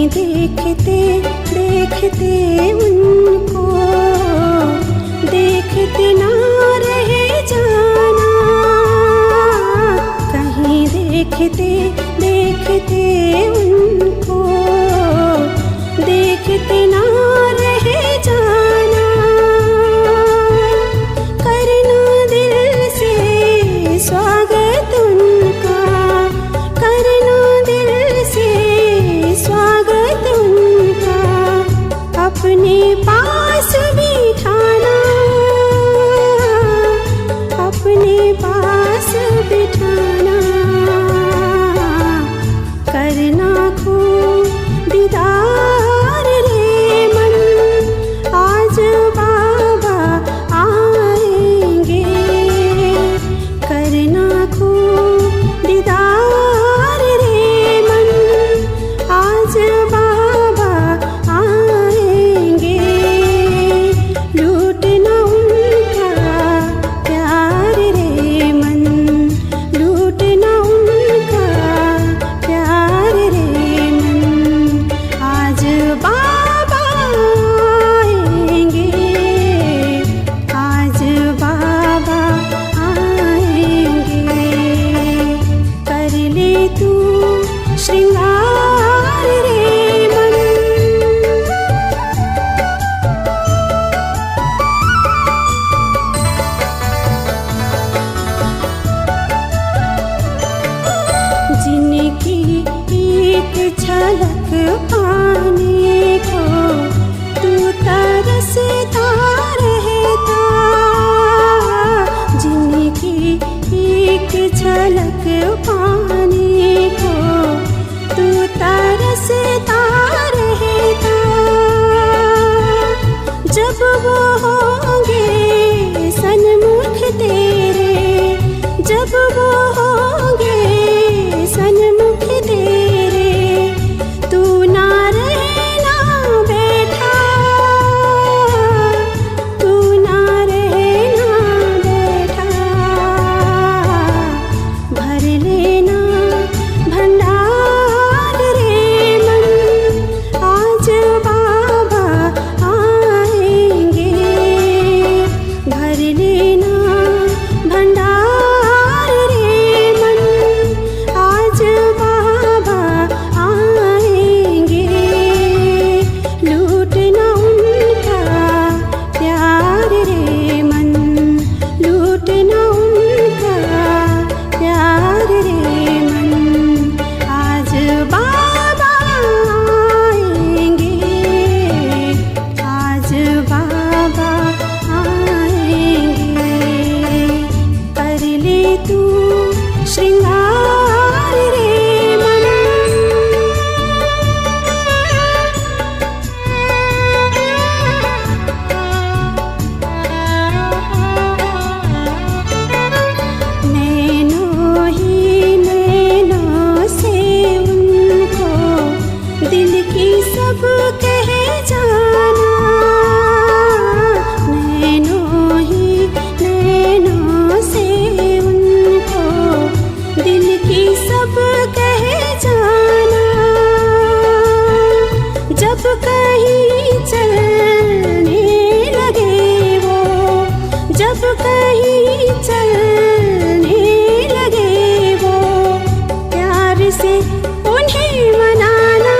देखते देखते उनको देखते ना रहे जाना, कहीं देखते देखते उनको देखते ना रहे जाना। करना दिल से स्वागत उनका, करना दिल से स्वागत उनका, अपने पास बिठाना, अपने पास बिठाना। करना खूब दीदार रे मन, आज बाबा आएंगे। करना खूब दीदार रे मन, आज बाबा आएंगे। लूटना उनका प्यार रे मन, लूटना उनका प्यार रे मन, आज बाबा आएंगे, आज बाबा आएंगे। कर ले तू श्रृंगार रे मन। जिनकी एक झलक पाने को तू तरसता रहता, जिनकी एक झलक पाने को तू तरसता रहता। जब वो होंगे सन्मुख तेरे, जब वो होंगे सन्मुख तेरे, तू ना रहना बैठा, तू ना रहना बैठा। भर लेना भंडार रे मन, आज बाबा आएंगे। भर लेना भंडार रे मन, आज बाबा आएंगे। लूटना उनका प्यार रे मन, लूटना उनका प्यार रे मन, आज बाबा आएंगे, आज बाबा आएंगे। कर ले तू श्रृंगार रे मन। नैनों ही नैनों से उनको दिल की सब कह जाना, नैनों ही नैनों से उनको दिल की सब कह जाना। जब कहीं चलने लगे वो, जब कहीं चलने लगे वो, प्यार से उन्हें मनाना,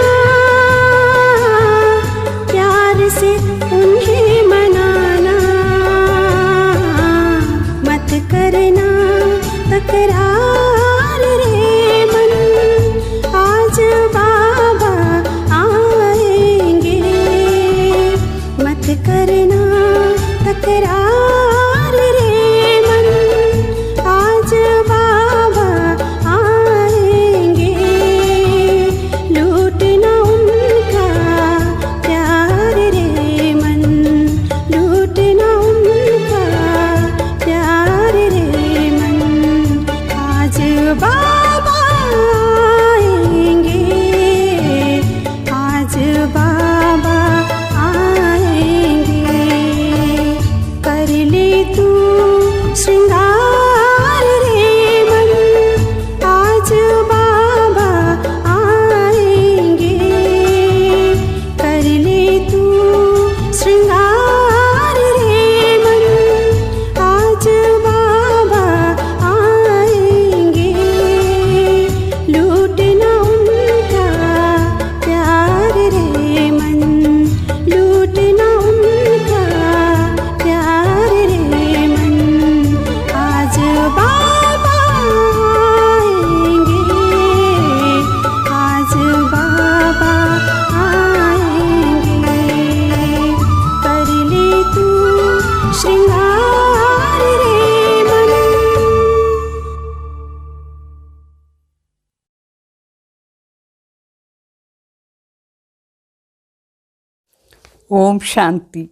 ఓం శాంతి.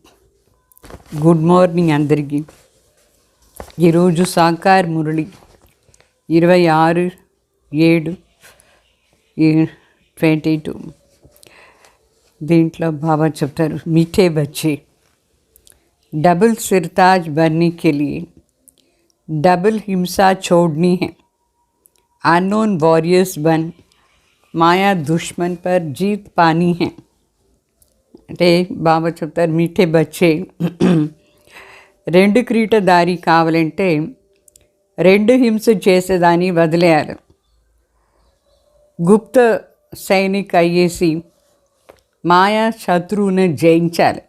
గుడ్ మార్నింగ్ అందరికీ. ఈరోజు సాకార్ మురళి 26/7/22. దీంట్లో బాబా చెప్తారు, మీఠే బచ్చే डबल सिरताज बनने के लिए डबल हिंसा छोड़नी है. अननोन वॉरियर्स बन माया दुश्मन पर जीत पानी है. అంటే బాబా చెప్తారు, మీఠే బచ్చే రెండు క్రీటదారి కావాలంటే రెండు హింస చేసేదాన్ని వదిలేయాలి. గుప్త సైనిక్ అయ్యేసి మాయా శత్రువుని జయించాలి.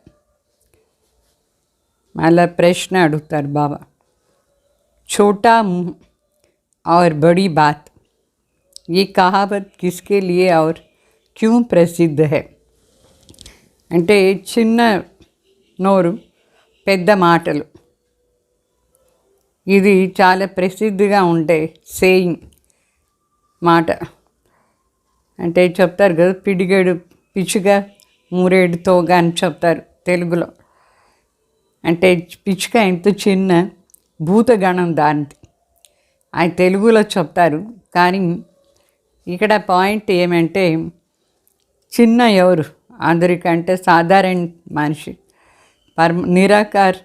మళ్ళా ప్రశ్న అడుగుతారు బాబా, छोटा मुँह और बड़ी बात, ये कहावत किसके लिए और क्यों प्रसिद्ध है? అంటే చిన్న నోరు పెద్ద మాటలు, ఇది చాలా ప్రసిద్ధిగా ఉండే సేయింగ్ మాట. అంటే చెప్తారు కదా, పిడిగేడు పిచ్చుక మూరేడు తోగా అని చెప్తారు తెలుగులో. అంటే పిచ్చుక ఎంత చిన్న భూతగణం దానిది అది తెలుగులో చెప్తారు. కానీ ఇక్కడ పాయింట్ ఏమంటే, చిన్న ఎవరు అందరికంటే సాధారణ మనిషి. నిరాకార్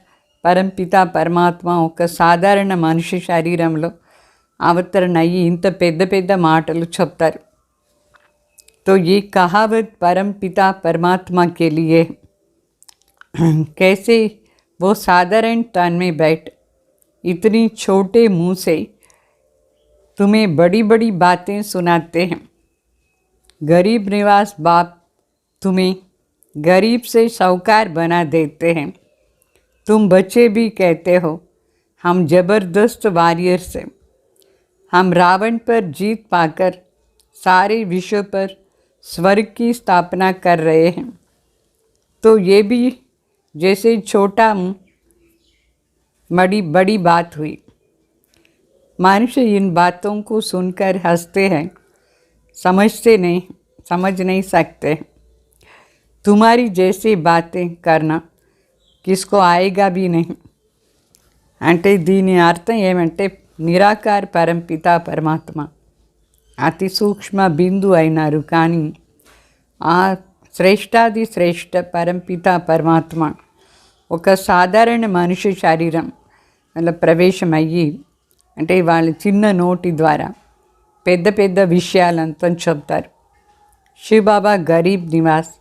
పరంపిత పరమాత్మ ఒక సాధారణ మనిషి శరీరంలో అవతరణ అయ్యి ఇంత పెద్ద పెద్ద మాటలు చెప్తారు. तो ये कहावत परम पिता परमात्मा के लिए कैसे वो साधारण तन में बैठ इतनी छोटे मुँह से तुम्हें बड़ी बड़ी बातें सुनाते हैं. गरीब निवास बाप तुम्हें गरीब से साहूकार बना देते हैं. तुम बच्चे भी कहते हो हम ज़बरदस्त वारियर से, हम रावण पर जीत पाकर सारे विश्व पर स्वर्ग की स्थापना कर रहे हैं. तो ये भी जैसे छोटा बड़ी बात हुई. मनुष्य इन बातों को सुनकर हंसते हैं, समझ नहीं सकते. तुम्हारी जैसी बातें करना किसको आएगा भी नहीं. అంటే దీని అర్థం ఏమంటే, నిరాకార పరంపిత పరమాత్మ అతి సూక్ష్మ బిందు అయినారు. కానీ ఆ శ్రేష్టాది శ్రేష్ఠ పరంపిత పరమాత్మ ఒక సాధారణ మనిషి శరీరం అలా ప్రవేశమయ్యి, అంటే వాళ్ళ చిన్న నోటి ద్వారా పెద్ద పెద్ద విషయాలంతా చెప్తారు. శివబాబా గరీబ్ నివాస్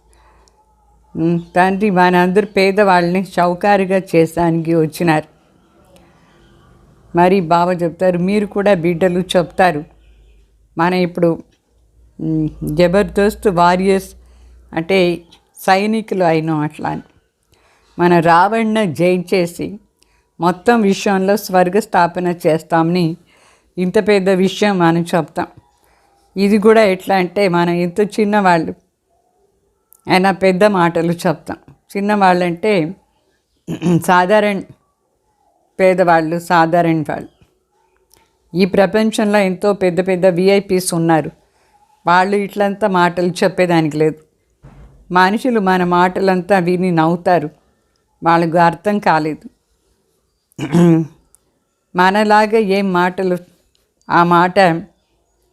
తండ్రి మనందరూ పేదవాళ్ళని చౌకారుగా చేసానికి వచ్చినారు. మరి బాబా చెప్తారు, మీరు కూడా బిడ్డలు చెప్తారు, మన ఇప్పుడు జబర్దస్త్ వారియర్స్ అంటే సైనికులు అయినాం. అట్లా అని మన రావణ్ణ జయించేసి మొత్తం విషయంలో స్వర్గ స్థాపన చేస్తామని ఇంత పెద్ద విషయం మనం చెప్తాం. ఇది కూడా ఎట్లా అంటే, మనం ఇంత చిన్నవాళ్ళు అయినా పెద్ద మాటలు చెప్తాం. చిన్నవాళ్ళంటే సాధారణ పేదవాళ్ళు, సాధారణ వాళ్ళు. ఈ ప్రపంచంలో ఎంతో పెద్ద పెద్ద విఐపీస్ ఉన్నారు, వాళ్ళు ఇట్లంతా మాటలు చెప్పేదానికి లేదు. మనుషులు మన మాటలంతా విని నవ్వుతారు, వాళ్ళకు అర్థం కాలేదు. మనలాగా ఏం మాటలు, ఆ మాట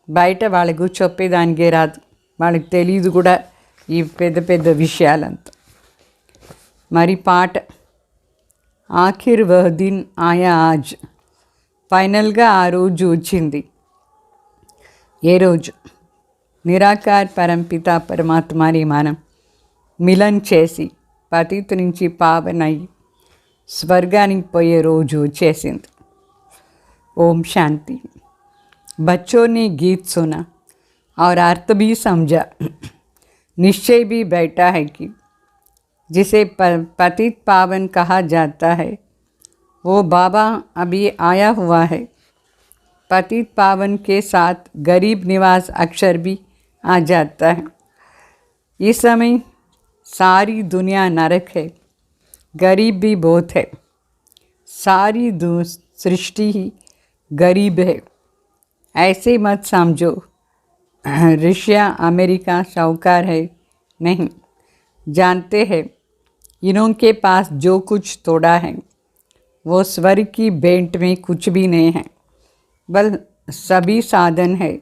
బయట వాళ్ళకు చెప్పేదానికే రాదు, వాళ్ళకి తెలియదు కూడా ఈ పెద్ద పెద్ద విషయాలంతా. మరి పాట ఆఖిర్ వహ్ దిన్ ఆయా ఆజ్, ఫైనల్గా ఆ రోజు వచ్చింది. ఏ రోజు? నిరాకార్ పరంపిత పరమాత్మని మనం మిలన్ చేసి పతిత్ నుంచి పావనయ్యి స్వర్గానికి పోయే రోజు వచ్చేసింది. ఓం శాంతి. बच्चों ने गीत सुना और अर्थ भी समझा. निश्चय भी बैठा है कि जिसे पतित पावन कहा जाता है वो बाबा अभी आया हुआ है. पतित पावन के साथ गरीब निवास अक्षर भी आ जाता है. इस समय सारी दुनिया नरक है, गरीब भी बहुत है. सारी सृष्टि ही गरीब है. ऐसे मत समझो रशिया अमेरिका साहूकार है. नहीं, जानते हैं इनके पास जो कुछ तोड़ा है वो स्वर्ग की भेंट में कुछ भी नहीं है, बल सभी साधन है।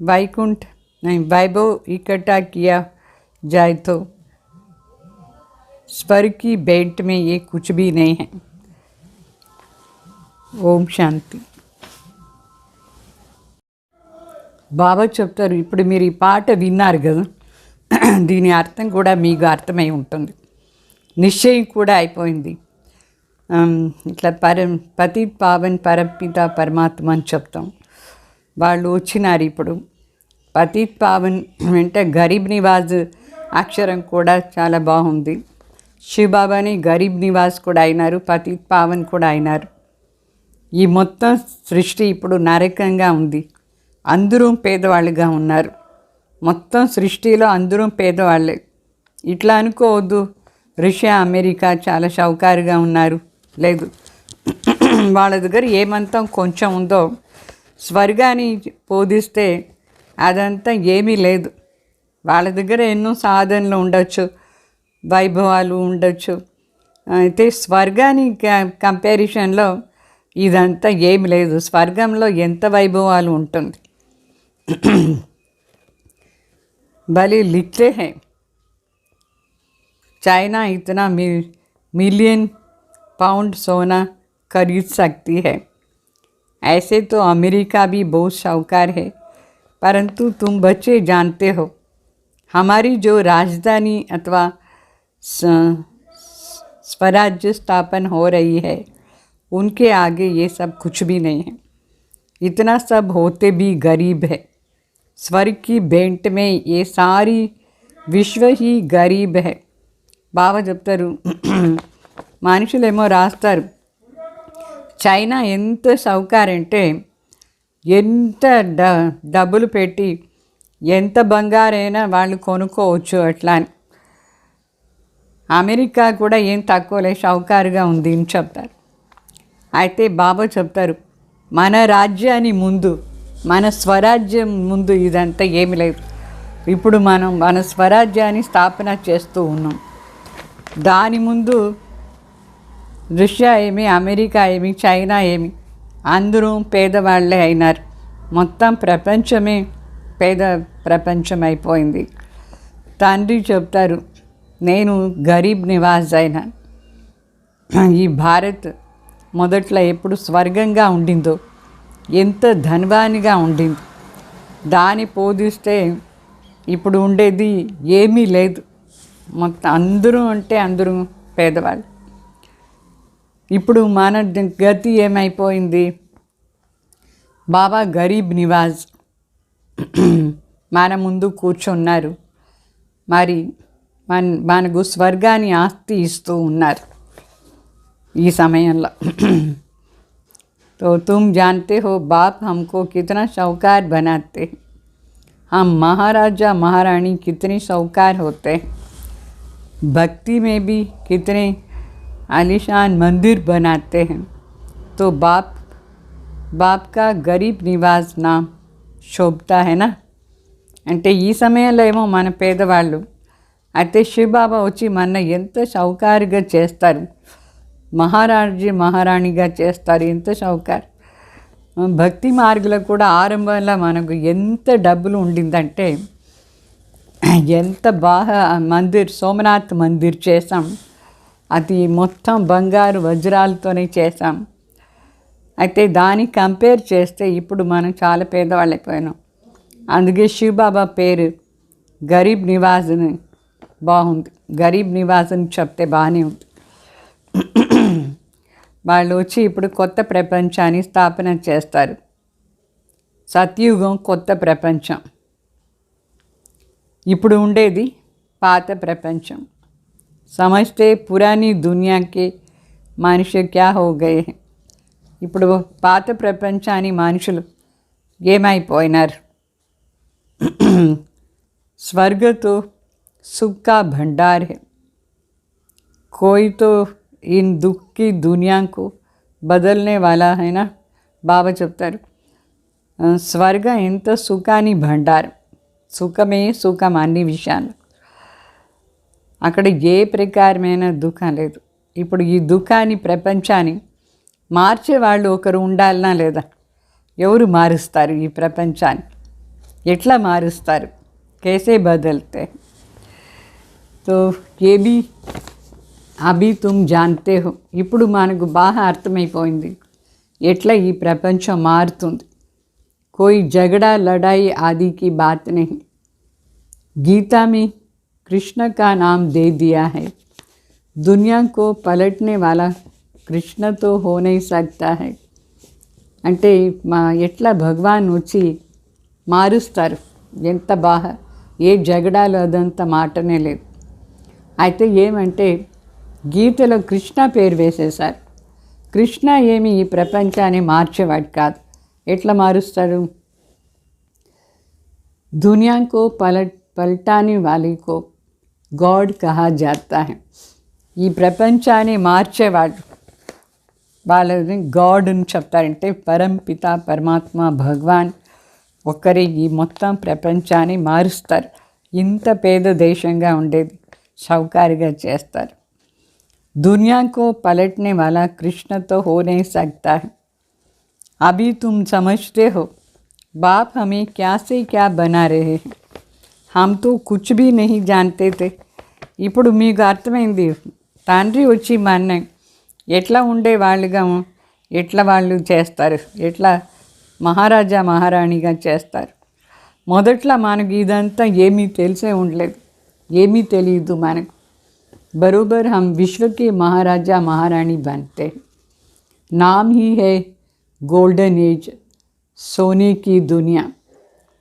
वैकुंठ नहीं वैभव इकट्ठा किया जाए तो स्वर्ग की भेंट में ये कुछ भी नहीं है। ఓం శాంతి. బాబా చెప్తారు, ఇప్పుడు మీరు ఈ పాట విన్నారు కదా, దీని అర్థం కూడా మీకు అర్థమై ఉంటుంది, నిశ్చయం కూడా అయిపోయింది. ఇట్లా పతిత్ పావన్ పరపిత పరమాత్మ అని చెప్తాం. వాళ్ళు వచ్చినారు ఇప్పుడు. పతిత్ పావన్ అంటే గరీబ్ నివాజ్ అక్షరం కూడా చాలా బాగుంది. శివబాబాని గరీబ్ నివాజ్ కూడా అయినారు, పతిత్ పావన్ కూడా అయినారు. ఈ మొత్తం సృష్టి ఇప్పుడు నరకంగా ఉంది, అందరూ పేదవాళ్ళుగా ఉన్నారు. మొత్తం సృష్టిలో అందరూ పేదవాళ్ళే. ఇట్లా అనుకోవద్దు రష్యా అమెరికా చాలా షౌకారుగా ఉన్నారు, లేదు. వాళ్ళ దగ్గర ఏమంతం కొంచెం ఉందో స్వర్గాన్ని బోధిస్తే అదంతా ఏమీ లేదు. వాళ్ళ దగ్గర ఎన్నో సాధనలు ఉండొచ్చు, వైభవాలు ఉండొచ్చు. అయితే స్వర్గాన్ని కంపారిజన్లో ఇదంతా ఏమి లేదు. స్వర్గంలో ఎంత వైభవాలు ఉంటుంది. भले लिखते हैं चाइना इतना मिलियन पाउंड सोना खरीद सकती है, ऐसे तो अमेरिका भी बहुत शाहूकार है, परंतु तुम बच्चे जानते हो हमारी जो राजधानी अथवा स्वराज्य स्थापन हो रही है उनके आगे ये सब कुछ भी नहीं है. इतना सब होते भी गरीब है. स्वर्ग की भेंट में ये सारी विश्व ही गरीब है. బాబా చెప్తారు, మనుషులేమో రాస్తారు చైనా ఎంత సౌకారంటే ఎంత డబ్బులు పెట్టి ఎంత బంగారైనా వాళ్ళు కొనుక్కోవచ్చు అట్లా అని. అమెరికా కూడా ఏం తక్కువలే షౌకారుగా ఉంది అని చెప్తారు. అయితే బాబా చెప్తారు, మన రాజ్యాన్ని ముందు, మన స్వరాజ్యం ముందు ఇదంతా ఏమి లేదు. ఇప్పుడు మనం మన స్వరాజ్యాన్ని స్థాపన చేస్తూ ఉన్నాం. దాని ముందు రష్యా ఏమి, అమెరికా ఏమి, చైనా ఏమి, అందరూ పేదవాళ్ళే అయినారు. మొత్తం ప్రపంచమే పేద ప్రపంచం అయిపోయింది. తండ్రి చెప్తారు, నేను గరీబ్ నివాజ్ అయినా. ఈ భారత్ మొదట్లో ఎప్పుడు స్వర్గంగా ఉండిందో, ఎంత ధనవానిగా ఉండింది, దాన్ని పోలిస్తే ఇప్పుడు ఉండేది ఏమీ లేదు. మొత్తం అందరూ అంటే అందరూ పేదవాళ్ళు. ఇప్పుడు మన గతి ఏమైపోయింది? బాబా గరీబ్ నివాజ్ మన ముందు కూర్చున్నారు, మరి మనకు స్వర్గాన్ని ఆస్తి ఇస్తూ ఉన్నారు ఈ సమయంలో. तो तुम जानते हो बाप हमको कितना शाहूकार बनाते हैं, हम महाराजा महारानी कितने शाहूकार होते हैं, भक्ति में भी कितने आलीशान मंदिर बनाते हैं. तो बाप का गरीब निवाज नाम शोभता है ना. అంటే ఈ సమయంలో ఏమో మన పేదవాళ్ళు, అయితే శివబాబా వచ్చి మన ఎంత షౌకారుగా చేస్తారు, మహారాజు మహారాణిగా చేస్తారు, ఎంత షౌకారు. భక్తి మార్గులో కూడా ఆరంభంలో మనకు ఎంత డబ్బులు ఉండిందంటే, ఎంత బాగా మందిర్ సోమనాథ్ మందిర్ చేసాం, అది మొత్తం బంగారు వజ్రాలతోనే చేసాం. అయితే దాన్ని కంపేర్ చేస్తే ఇప్పుడు మనం చాలా పేదవాళ్ళు అయిపోయినాం. అందుకే శివబాబా పేరు గరీబ్ నివాజ్ అని బాగుంది. గరీబ్ నివాజ్ అని చెప్తే బాగానే ఉంది. వాళ్ళు వచ్చి ఇప్పుడు కొత్త ప్రపంచాన్ని స్థాపన చేస్తారు. సత్యుగం కొత్త ప్రపంచం, ఇప్పుడు ఉండేది పాత ప్రపంచం. సమస్తే పురాణి దునియాకి మనుషు క్యా హో గయే. ఇప్పుడు పాత ప్రపంచాన్ని మనుషులు ఏమైపోయినారు. स्वर्ग तो सुख का भंडार है, कोई तो इन दुख की दुनिया को बदलने वाला है ना. బాబా చెప్తారు, స్వర్గ ఎంత సుఖాని భండారం, సుఖమే సుఖం అన్ని విషయాలు. అక్కడ ఏ ప్రకారమైన దుఃఖం లేదు. ఇప్పుడు ఈ దుఃఖాన్ని, ప్రపంచాన్ని మార్చేవాళ్ళు ఒకరు ఉండాలనా లేదా? ఎవరు మారుస్తారు ఈ ప్రపంచాన్ని? ఎట్లా మారుస్తారు? कैसे बदलते? तो ये भी అభి తుమ్ జాన్తే హో. ఇప్పుడు మనకు బాగా అర్థమైపోయింది ఎట్లా ఈ ప్రపంచం మారుతుంది. कोई झगड़ा लड़ाई आदि की बात नहीं. गीता में कृष्ण का नाम दे दिया है. दुनिया को पलटने वाला कृष्ण तो हो नहीं सकता है. అంటే ఎట్లా భగవాన్ వచ్చి మారుస్తారు. ఎంత బాగా, ఏ జగడాలు అదంతా మాటనే లేదు. అయితే ఏమంటే గీతలో కృష్ణ పేరు వేసేశారు. కృష్ణ ఏమి ఈ ప్రపంచాన్ని మార్చేవాడు కాదు. ఎట్లా మారుస్తాడు? దునియా కో పల్టానే వాలే కో గాడ్ కహా జాతా హై. ఈ ప్రపంచాన్ని మార్చేవాడు వాళ్ళని గాడ్ అని చెప్తారంటే పరంపిత పరమాత్మ భగవాన్ ఒక్కరే ఈ మొత్తం ప్రపంచాన్ని మారుస్తారు. ఇంత పేద దేశంగా ఉండేది సౌకారిగా చేస్తారు. दुनिया को पलटने वाला कृष्ण तो हो नहीं सकता है. अभी तुम समझते हो बाप हमें क्या से क्या बना रहे हैं. हम तो कुछ भी नहीं जानते थे. ఇప్పుడు మీకు అర్థమైంది తండ్రి వచ్చి మన ఎట్లా ఉండే వాళ్ళుగా ఎట్లా వాళ్ళు చేస్తారు, ఎట్లా మహారాజా మహారాణిగా చేస్తారు. మొదట్లో మనకు ఇదంతా ఏమీ తెలిసే ఉండలేదు, ఏమీ తెలియదు మనకు. बरोबर हम विश्व के महाराजा महारानी बनते. नाम ही है गोल्डन एज, सोने की दुनिया.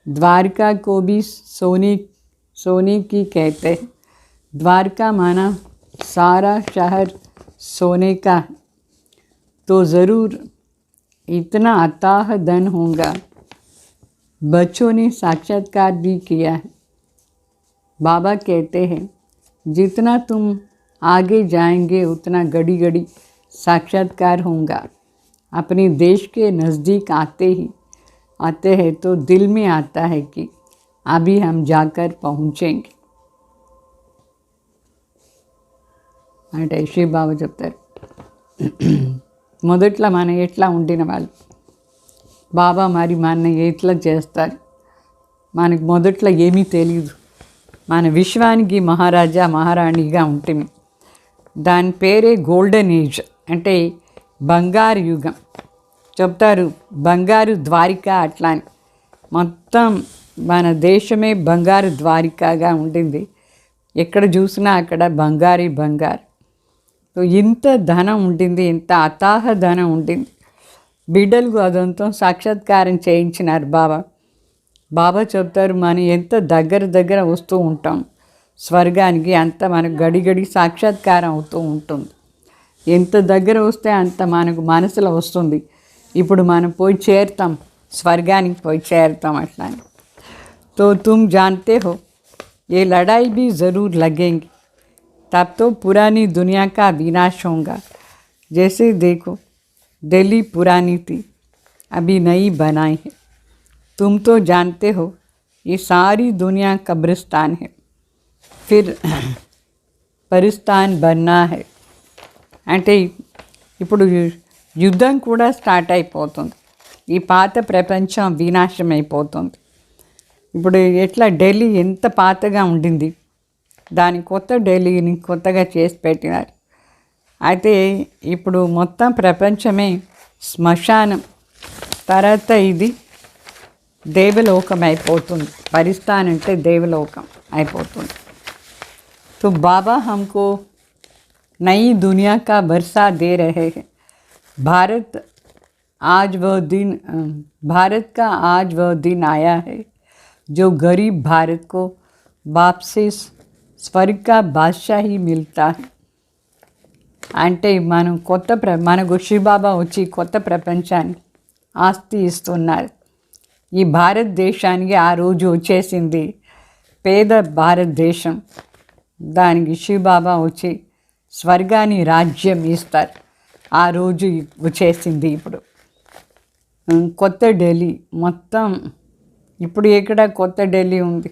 द्वारका को भी सोने की कहते हैं. द्वारका माना सारा शहर सोने का. तो ज़रूर इतना अथाह धन होगा. बच्चों ने साक्षात्कार भी किया है. बाबा कहते हैं जितना तुम आगे जाएंगे उतना घड़ी घड़ी साक्षात्कार होगा. अपने देश के नज़दीक आते हैं तो दिल में आता है कि अभी हम जाकर पहुँचेंगे. అంటే శ్రీ బాబా చెప్తారు మొదట్లో మనం ఎట్లా ఉండిన వాళ్ళు బాబా మరి మన ఎట్లా చేస్తారు. మనకు మొదట్లో ఏమీ తెలియదు. మన విశ్వానికి మహారాజా మహారాణిగా ఉంటుంది. దాని పేరే గోల్డెన్ ఏజ్, అంటే బంగారు యుగం చెప్తారు. బంగారు ద్వారిక అట్లా అని మొత్తం మన దేశమే బంగారు ద్వారికగా ఉండింది. ఎక్కడ చూసినా అక్కడ బంగారు. ఇంత ధనం ఉండింది, ఇంత అతాహ ధనం ఉండింది. బిడ్డలకు అదంతా సాక్షాత్కారం చేయించినారు బాబా. బాబా చెప్తారు మనం ఎంత దగ్గర వస్తూ ఉంటాం స్వర్గానికి, అంత మనకు గడి సాక్షాత్కారం అవుతూ ఉంటుంది. ఎంత దగ్గర వస్తే అంత మనకు మనసులో వస్తుంది. ఇప్పుడు మనం పోయి చేరుతాం, స్వర్గానికి పోయి చేరుతాం అట్లా. तो तुम जानते हो ये लड़ाई भी ज़रूर लगेंगी. तब तो पुरानी दुनिया का विनाश होगा. जैसे देखो दिल्ली पुरानी थी, अभी नई बनाई है. तुम तो जानते हो ये सारी दुनिया कब्रिस्तान है, फिर परिस्तान बनना है. అంటే ఇప్పుడు యుద్ధం కూడా స్టార్ట్ అయిపోతుంది. ఈ పాత ప్రపంచం వినాశం అయిపోతుంది. ఇప్పుడు ఎట్లా ఢిల్లీ ఎంత పాతగా ఉండింది, దాని కొత్త ఢిల్లీని కొత్తగా చేసి పెట్టినారు. అయితే ఇప్పుడు మొత్తం ప్రపంచమే శ్మశానం, తర్వాత ఇది देवलोकम అయిపోతుంది. పరిస్థాన్ అంటే देवलोकम అయిపోతుంది. तो बाबा हमको नई दुनिया का भरोसा दे रहे हैं. भारत का आज वह दिन आया है जो गरीब भारत को वापसी स्वर्ग का बादशाही मिलता है. అంటే మనం మనకు శివబాబా వచ్చి కొత్త ప్రపంచాన్ని ఆస్తి ఇస్తున్నారు. ఈ భారతదేశానికి ఆ రోజు వచ్చేసింది, పేద భారతదేశం. దానికి శివబాబా వచ్చి స్వర్గాన్ని రాజ్యం ఇస్తారు. ఆ రోజు వచ్చేసింది. ఇప్పుడు కొత్త ఢిల్లీ మొత్తం. ఇప్పుడు ఎక్కడ కొత్త ఢిల్లీ ఉంది?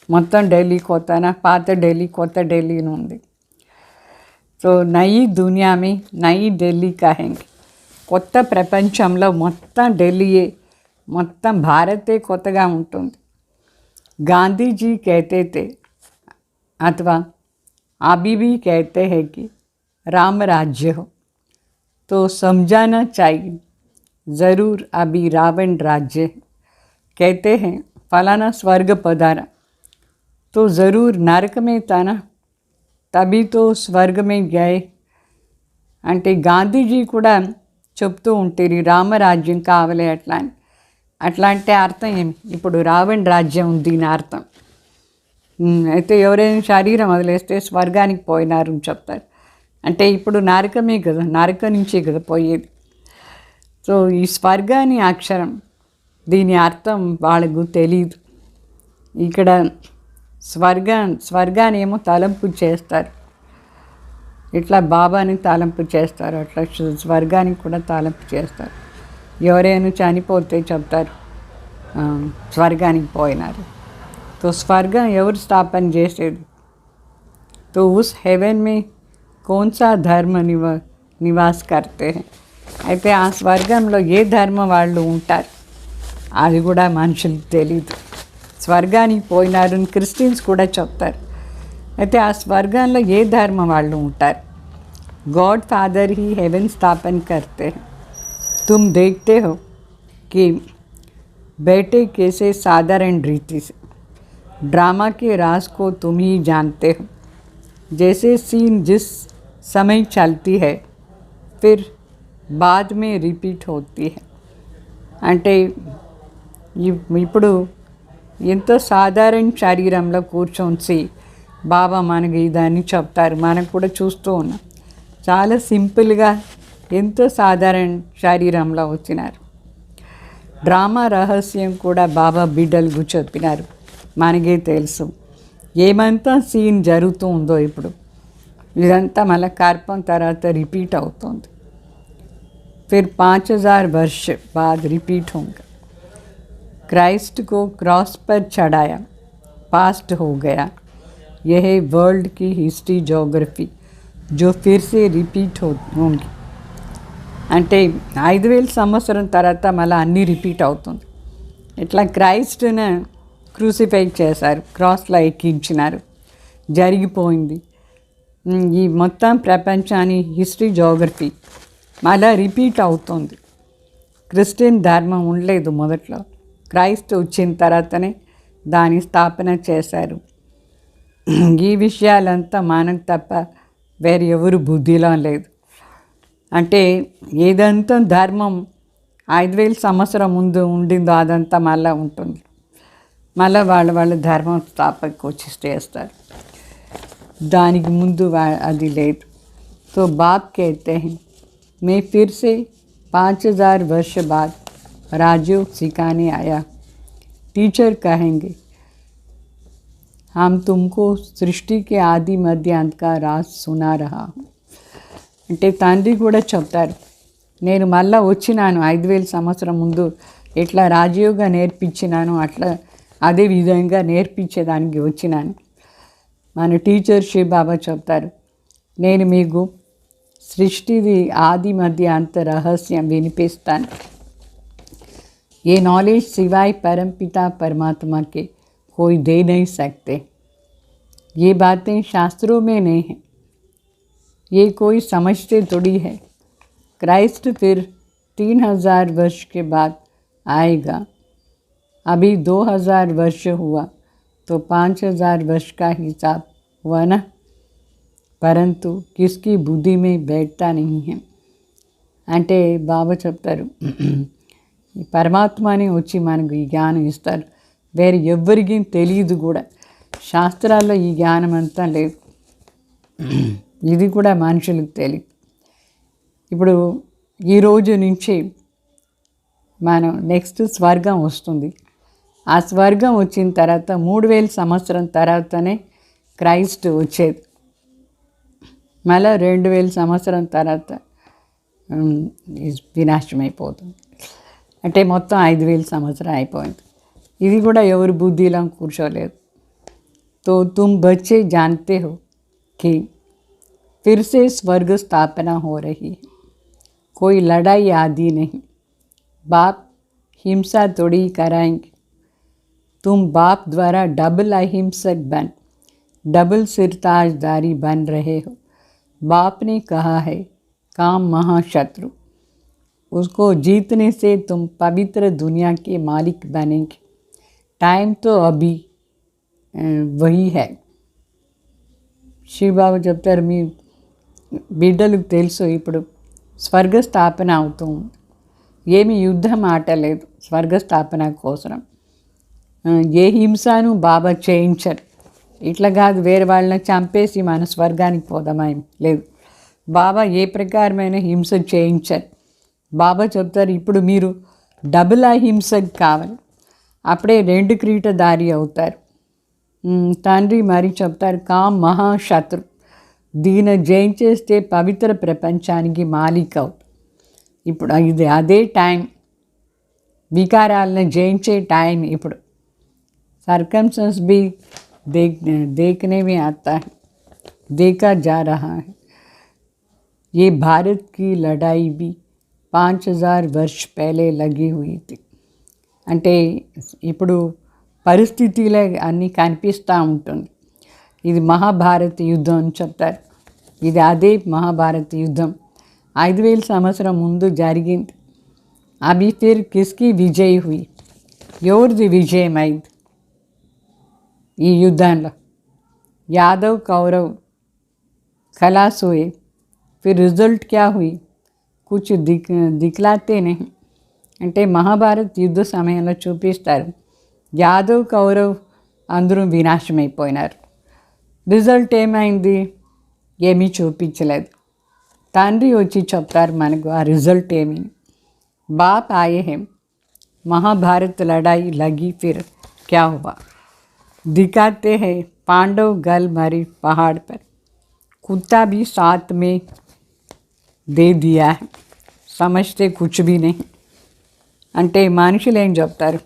మొత్తం ఢిల్లీ కొత్తనా, పాత ఢిల్లీ కొత్త ఢిల్లీ ఉంది. సో నయి దునియామే నయి ఢిల్లీ కహెంగే, కొత్త ప్రపంచంలో మొత్తం ఢిల్లీయే, మొత్తం భారతే కొత్తగా ఉంటుంది. గాంధీజీ कहते थे अथवा अभी भी कहते हैं कि राम राज्य हो तो समझाना चाहिए ज़रूर अभी रावण राज्य है. कहते हैं फलाना स्वर्ग पधारा तो ज़रूर नरक में था ना, तभी तो स्वर्ग में गए. అంటే గాంధీజీ కూడా చెప్తూ ఉంటారు రామరాజ్యం కావాలి అట్లా అని. అట్లా అంటే అర్థం ఏమి? ఇప్పుడు రావణ రాజ్యం ఉంది దీని అర్థం. అయితే ఎవరైనా శరీరం వదిలేస్తే స్వర్గానికి పోయినారు అని చెప్తారు. అంటే ఇప్పుడు నరకమే కదా, నరకం నుంచే కదా పోయేది. సో ఈ స్వర్గాని అక్షరం దీని అర్థం వాళ్ళకు తెలీదు. ఇక్కడ స్వర్గాన్ని ఏమో తలంపు చేస్తారు, ఇట్లా బాబాని తలంపు చేస్తారు, అట్లా స్వర్గానికి కూడా తలంపు చేస్తారు. ఎవరైనా చనిపోతే చెప్తారు స్వర్గానికి పోయినారు. तो స్వర్గం ఎవరు స్థాపన చేసేది? तो उस हेवन में कौन सा धर्म निवास करते हैं? అయితే ఆ స్వర్గంలో ఏ ధర్మం వాళ్ళు ఉంటారు అది కూడా మనుషులకు తెలీదు. స్వర్గానికి పోయినారని క్రిస్టియన్స్ కూడా చెప్తారు. అయితే ఆ స్వర్గంలో ఏ ధర్మం వాళ్ళు ఉంటారు? गॉड फादर ही हेवन स्थापन करते हैं. तुम देखते हो कि बेटे कैसे साधारण रीति से ड्रामा के राज को तुम ही जानते हो. जैसे सीन जिस समय चलती है फिर बाद में रिपीट होती है. అంటే ఇప్పుడు ఎంతో సాధారణ శరీరంలో కూర్చొని బాబా మనకి ఇదాన్ని చెప్తారు. మనం కూడా చూస్తూ ఉన్నాం. చాలా సింపుల్గా ఎంతో సాధారణ శరీరంలో వచ్చినారు. డ్రామా రహస్యం కూడా బాబా బిడ్డలకు చెప్పినారు. మనకే తెలుసు ఏమంతా సీన్ జరుగుతూ ఉందో. ఇప్పుడు ఇదంతా మళ్ళీ కార్పం తర్వాత రిపీట్ అవుతుంది. फिर 5000 वर्ष बाद रिपीट होंगे. क्राइस्ट को क्रॉस पर चढ़ाया, पास्ट हो गया. यह है वर्ल्ड की हिस्ट्री जोग्राफी जो फिर से रिपीट होंगी. అంటే 5000 సంవత్సరం తర్వాత మళ్ళీ అన్నీ రిపీట్ అవుతుంది. ఇట్లా క్రైస్ట్ను క్రూసిఫై చేశారు, క్రాస్లో ఎక్కించినారు, జరిగిపోయింది. ఈ మొత్తం ప్రపంచాన్ని హిస్టరీ జోగ్రఫీ మళ్ళా రిపీట్ అవుతుంది. క్రిస్టియన్ ధర్మం ఉండలేదు మొదట్లో, క్రైస్ట్ వచ్చిన తర్వాతనే దాని స్థాపన చేశారు. ఈ విషయాలంతా మనకు తప్ప వేరే ఎవరు బుద్ధిలో లేదు. అంటే ఏదంతా ధర్మం 5000 సంవత్సరం ముందు ఉండిందో అదంతా మళ్ళీ ఉంటుంది. మళ్ళీ వాళ్ళ ధర్మం స్థాపనకు వచ్చి చేస్తారు. దానికి ముందు అది లేదు. तो बाप कहते हैं मैं फिर से 5000 वर्ष बाद राजयोग सिखाने आया. टीचर कहेंगे हम तुमको सृष्टि के आदि मध्य अंत का राज सुना रहा हूँ. అంటే తండ్రి కూడా చెప్తారు, నేను మళ్ళీ వచ్చినాను 5000 సంవత్సరం ముందు ఎట్లా రాజయోగా నేర్పించినాను అట్లా అదే విధంగా నేర్పించేదానికి వచ్చినాను. మన టీచర్ శివ బాబా చెప్తారు, నేను మీకు సృష్టిది ఆది మధ్య అంత రహస్యం వినిపిస్తాను. ये नॉलेज सिवाय परमपिता परमात्मा के कोई दे नहीं सकते. ये बातें शास्त्रों में नहीं हैं, ये कोई समझते थोड़ी है. क्राइस्ट फिर 3000 वर्ष के बाद आएगा. अभी 2000 वर्ष हुआ तो 5000 वर्ष का हिसाब हुआ ना, परंतु किसकी बुद्धि में बैठता नहीं है. అంటే బాబా చెప్తారు, ఈ పరమాత్మని వచ్చి మనకు ఈ జ్ఞానం ఇస్తారు. వేరే ఎవ్వరికి తెలియదు కూడా, శాస్త్రాల్లో ఈ జ్ఞానం అంతా లేదు. ఇది కూడా మనుషులకు తెలియదు. ఇప్పుడు ఈరోజు నుంచి మనం నెక్స్ట్ స్వర్గం వస్తుంది. ఆ స్వర్గం వచ్చిన తర్వాత 3000 సంవత్సరం తర్వాతనే క్రైస్ట్ వచ్చేది. మళ్ళీ 2000 సంవత్సరం తర్వాత వినాశనం అయిపోతుంది. అంటే మొత్తం 5000 సంవత్సరం అయిపోయింది. ఇది కూడా ఎవరు బుద్ధిలో కూర్చోలేదు. तो तुम बच्चे जानते हो कि फिर से स्वर्ग स्थापना हो रही है, कोई लड़ाई आदि नहीं, बाप हिंसा थोड़ी कराएंगे। तुम बाप द्वारा डबल अहिंसक बन डबल सिरताजदारी बन रहे हो। बाप ने कहा है काम महाशत्रु, उसको जीतने से तुम पवित्र दुनिया के मालिक बनेंगे। टाइम तो अभी वही है। శివబాబు చెప్తారు, మీ బిడ్డలకు తెలుసు ఇప్పుడు స్వర్గస్థాపన అవుతూ ఉంది, ఏమి యుద్ధం ఆటలేదు స్వర్గస్థాపన కోసం. ఏ హింసను బాబా చేయించరు. ఇట్లా కాదు వేరే వాళ్ళని చంపేసి మన స్వర్గానికి పోదామని లేదు. బాబా ఏ ప్రకారమైన హింస చేయించరు. బాబా చెప్తారు ఇప్పుడు మీరు డబుల్ అహింసకు కావాలి, అప్పుడే 2 కిరీటధారి అవుతారు. తండ్రి మరి చెప్తారు కామ్ మహాశత్రు, దీని జయించేస్తే పవిత్ర ప్రపంచానికి మాలిక్ అవుతారు. ఇప్పుడు ఇది అదే టైం, వికారాలను జయించే టైం ఇప్పుడు. सर्कमस्टेंस भी देखने में आता है, देखा जा रहा है. ये भारत की लड़ाई भी 5000 वर्ष पहले लगी हुई थी. అంటే ఇప్పుడు పరిస్థితులే అన్నీ కనిపిస్తూ ఉంటుంది. ఇది మహాభారత యుద్ధం అని చెప్తారు. ఇది అదే మహాభారత యుద్ధం 5000 సంవత్సరం ముందు జరిగింది. అవి ఫిర్ కిస్కి విజయ్ హుయి, ఎవరిది విజయం అయింది ఈ యుద్ధంలో? యాదవ్ కౌరవ్ खलास हुए. फिर रिजल्ट क्या हुई, कुछ दिखलाते नहीं. అంటే మహాభారత్ యుద్ధ సమయంలో చూపిస్తారు యాదవ్ కౌరవ్ అందరూ వినాశమైపోయినారు. రిజల్ట్ ఏమైంది? ఏమీ చూపించలేదు. తండ్రి వచ్చి చెప్తారు మనకు ఆ రిజల్ట్ ఏమి. బాప్ ఆయే హే, महाभारत लड़ाई लगी फिर क्या हुआ, दिखाते हैं पांडव गल मरे पहाड़ पर, कुत्ता भी साथ में दे दिया है, समझते कुछ भी नहीं. అంటే మనుషులు ఏం చెప్తారు,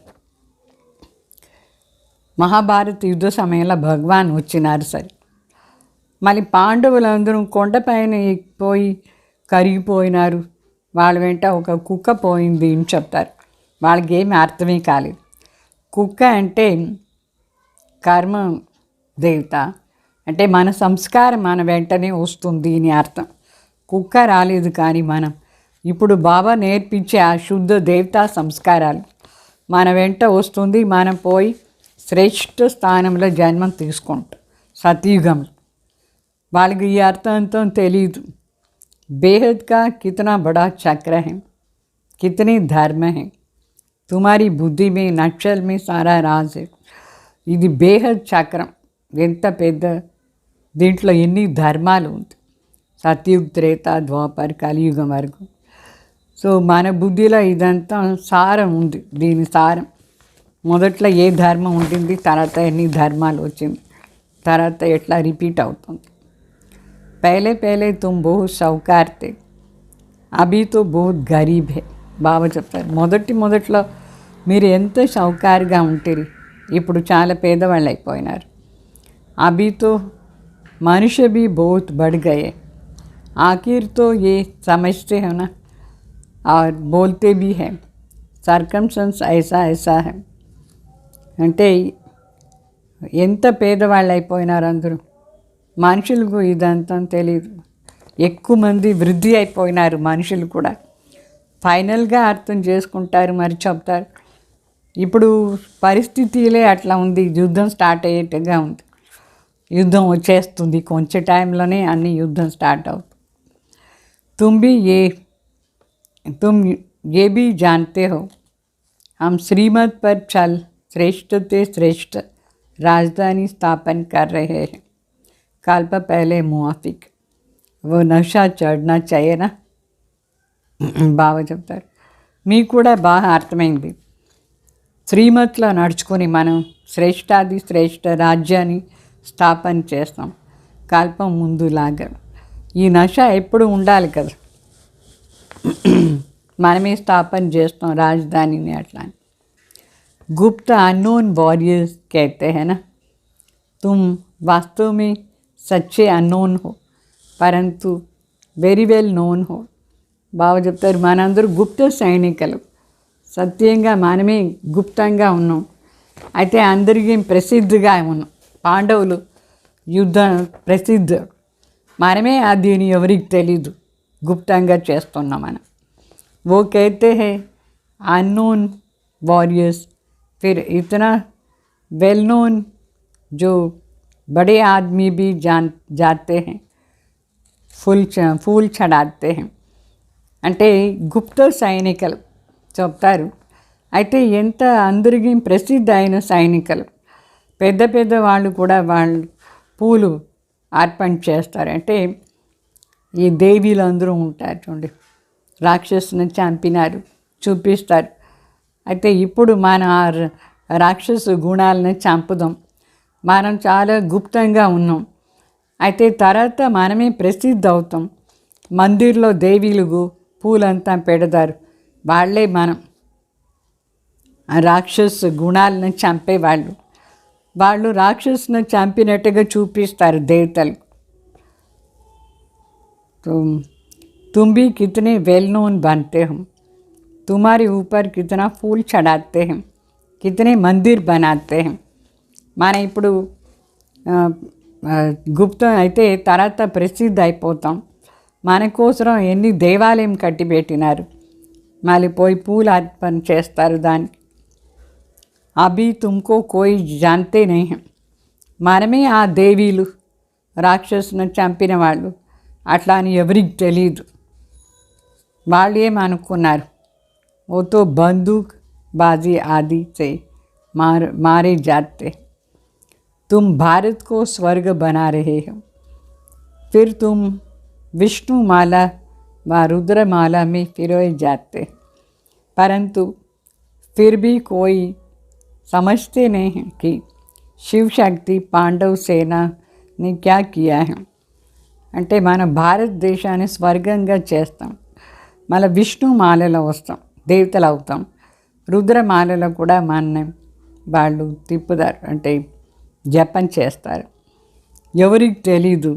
మహాభారత యుద్ధ సమయంలో భగవాన్ వచ్చినారు సరే, మళ్ళీ పాండవులందరూ కొండపైన పోయి కరిగిపోయినారు, వాళ్ళ వెంట ఒక కుక్క పోయింది అని చెప్తారు. వాళ్ళకి ఏమి అర్థమే కాలేదు. కుక్క అంటే కర్మ దేవత, అంటే మన సంస్కారం మన వెంటనే వస్తుంది అని అర్థం. కుక్క రాలేదు, కానీ మనం ఇప్పుడు బాబా నేర్పించే ఆ శుద్ధ దేవతా సంస్కారాలు మన వెంట వస్తుంది. మనం పోయి శ్రేష్ఠ స్థానంలో జన్మం తీసుకుంటాం సతయుగంలో. వాళ్ళకి ఈ అర్థంతో తెలియదు. बेहद का कितना बड़ा चक्र है, कितने धर्म हैं, तुम्हारी बुद्धि में नक्शल में सारा राज है. ఇది బేహద్ చక్రం, ఎంత పెద్ద, దీంట్లో ఎన్ని ధర్మాలు ఉంది, సత్యుగ్ త్రేత ద్వాపర్ కలియుగం వరకు. సో మన బుద్ధిలో ఇదంతా సారం ఉంది. దీని సారం మొదట్లో ఏ ధర్మం ఉంటుంది, తర్వాత ఎన్ని ధర్మాలు వచ్చింది, తర్వాత ఎట్లా రిపీట్ అవుతుంది. पहले पहले तुम बहुत షౌకార్ थे, అభి తో బహుత్ గరీబ్ హే. బాబా చెప్తారు మొదట్లో మీరు ఎంత షౌకార్గా ఉంటారు, ఇప్పుడు చాలా పేదవాళ్ళు అయిపోయినారు. అభి తో మనుష్య भी बहुत बढ़ गए, आखिर तो ये समझते हो ना और बोलते भी हैं సర్కమ్స్టెన్స్ ऐसा ऐसा है. అంటే ఎంత పేదవాళ్ళు అయిపోయినారు అందరూ. మనుషులకు ఇదంతా తెలియదు. ఎక్కువ మంది వృద్ధి అయిపోయినారు మనుషులు కూడా. ఫైనల్గా అర్థం చేసుకుంటారు, మరి చెప్తారు. ఇప్పుడు పరిస్థితిలే అట్లా ఉంది, యుద్ధం స్టార్ట్ అయ్యేట్టుగా ఉంది. యుద్ధం వచ్చేస్తుంది కొంచెం టైంలోనే, అన్ని యుద్ధం స్టార్ట్ అవుతుంది. तुम ये भी जानते हो हम श्रीमत पर चल श्रेष्ठ से श्रेष्ठ राजधानी स्थापन कर रहे हैं. कल्प पहले मुआफिक वो नशा चढ़ना चाहिए ना. బాగా చెప్తారు. మీకు కూడా బాగా అర్థమైంది. శ్రీమతిలో నడుచుకొని మనం శ్రేష్టాది శ్రేష్ఠ రాజ్యాన్ని స్థాపన చేస్తాం కల్పం ముందులాగా. ఈ నశ ఎప్పుడు ఉండాలి కదా, మనమే స్థాపన చేస్తాం రాజధానిని. అట్లా గుప్త అన్నోన్ వారియర్స్ कहते हैं ना, तुम वास्तव में सच्चे అన్నోన్ हो परंतु వెరీ వెల్ నోన్ हो. బాబా చెప్తారు మనందరూ గుప్త సైనికులు, సత్యంగా మనమే గుప్తంగా ఉన్నాం, అయితే అందరికీ ప్రసిద్ధిగా ఉన్నాం. పాండవులు యుద్ధం ప్రసిద్ధ, మనమే దీని ఎవరికి తెలీదు, గుప్తంగా చేస్తున్నాం మనం. वो कहते हैं अननोन वॉरियर्स, फिर इतना वेल नोन जो बड़े आदमी भी जाते हैं, फूल चढ़ाते हैं. అంటే గుప్త సైనికులు చెప్తారు. అయితే ఎంత అందరికీ ప్రసిద్ధ అయిన సైనికులు, పెద్ద పెద్ద వాళ్ళు కూడా వాళ్ళు పూలు అర్పణ చేస్తారు. అంటే ఈ దేవీలు అందరూ ఉంటారు చూడండి, రాక్షసుని చంపినారు చూపిస్తారు. అయితే ఇప్పుడు మనం ఆ రాక్షసు గుణాలను చంపుదాం, మనం చాలా గుప్తంగా ఉన్నాం, అయితే తర్వాత మనమే ప్రసిద్ధి అవుతాం. మందిర్లో దేవీలుగు పూలంతా పెడతారు, వాళ్ళే మనం ఆ రాక్షసు గుణాలను చంపేవాళ్ళు. వాళ్ళు రాక్షసును చంపినట్టుగా చూపిస్తారు దేవతలు. तुम भी कितने वेल नोन बनते हो, तुम्हारे ऊपर कितना फूल चढ़ाते हैं, कितने मंदिर बनाते हैं. మన ఇప్పుడు గుప్తం అయితే తర్వాత ప్రసిద్ధి అయిపోతాం. మన కోసం ఎన్ని దేవాలయం కట్టిపెట్టినారు, మళ్ళీ పోయి పూలు అర్పణ చేస్తారు దానికి. అభి తుమ్కో కోయి జాంతే నహీ, మనమే ఆ దేవీలు, రాక్షసును చంపిన వాళ్ళు, అట్లా అని ఎవరికి తెలీదు. వాళ్ళు ఏమనుకున్నారు, ఓ తో బందూక్ బాజీ ఆది से मारे जाते, तुम भारत को स्वर्ग बना रहे हो, फिर तुम विष्णु माला व रुद्रमाला में पिरोए जाते, परंतु फिर भी कोई समझते नहीं हैं कि शिव शक्ति पांडव सेना ने क्या किया है. అంటే మన భారతదేశాన్ని స్వర్గంగా చేస్తాం, మళ్ళీ విష్ణుమాలలో వస్తాం, దేవతలు అవుతాం. రుద్రమాలలో కూడా మన వాళ్ళు తిప్పుతారు, అంటే జపం చేస్తారు. ఎవరికి తెలీదు,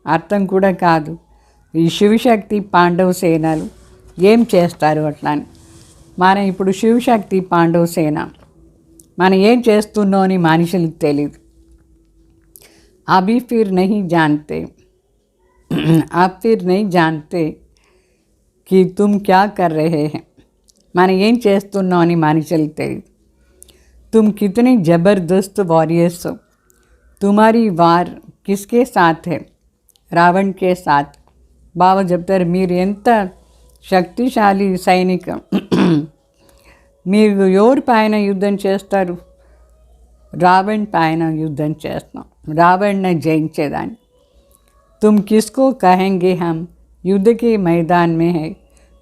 అర్థం కూడా కాదు ఈ శివశక్తి పాండవ సేనలు ఏం చేస్తారు అట్లా అని. మనం ఇప్పుడు శివశక్తి పాండవ సేన మనం ఏం చేస్తున్నాం అని మనుషులకు తెలీదు. అభి ఫిర్ నహీ జాన్తే, आप फिर नहीं जानते कि तुम क्या कर रहे हैं, మనం ఏం చేస్తున్నాం అని మనుషులకు తెలియదు. तुम कितने ज़बरदस्त वॉरियर्स हो, तुम्हारी वार किसके साथ है, రావణ్ కే సాత్. బాబా చెప్తారు మీరు ఎంత శక్తిశాలి సైనికం, మీరు ఎవరి పైన యుద్ధం చేస్తారు, రావణ్ పైన యుద్ధం చేస్తాం, రావణ్ని జయించేదాన్ని. तुम किसको कहेंगे हम युद्ध के मैदान में है,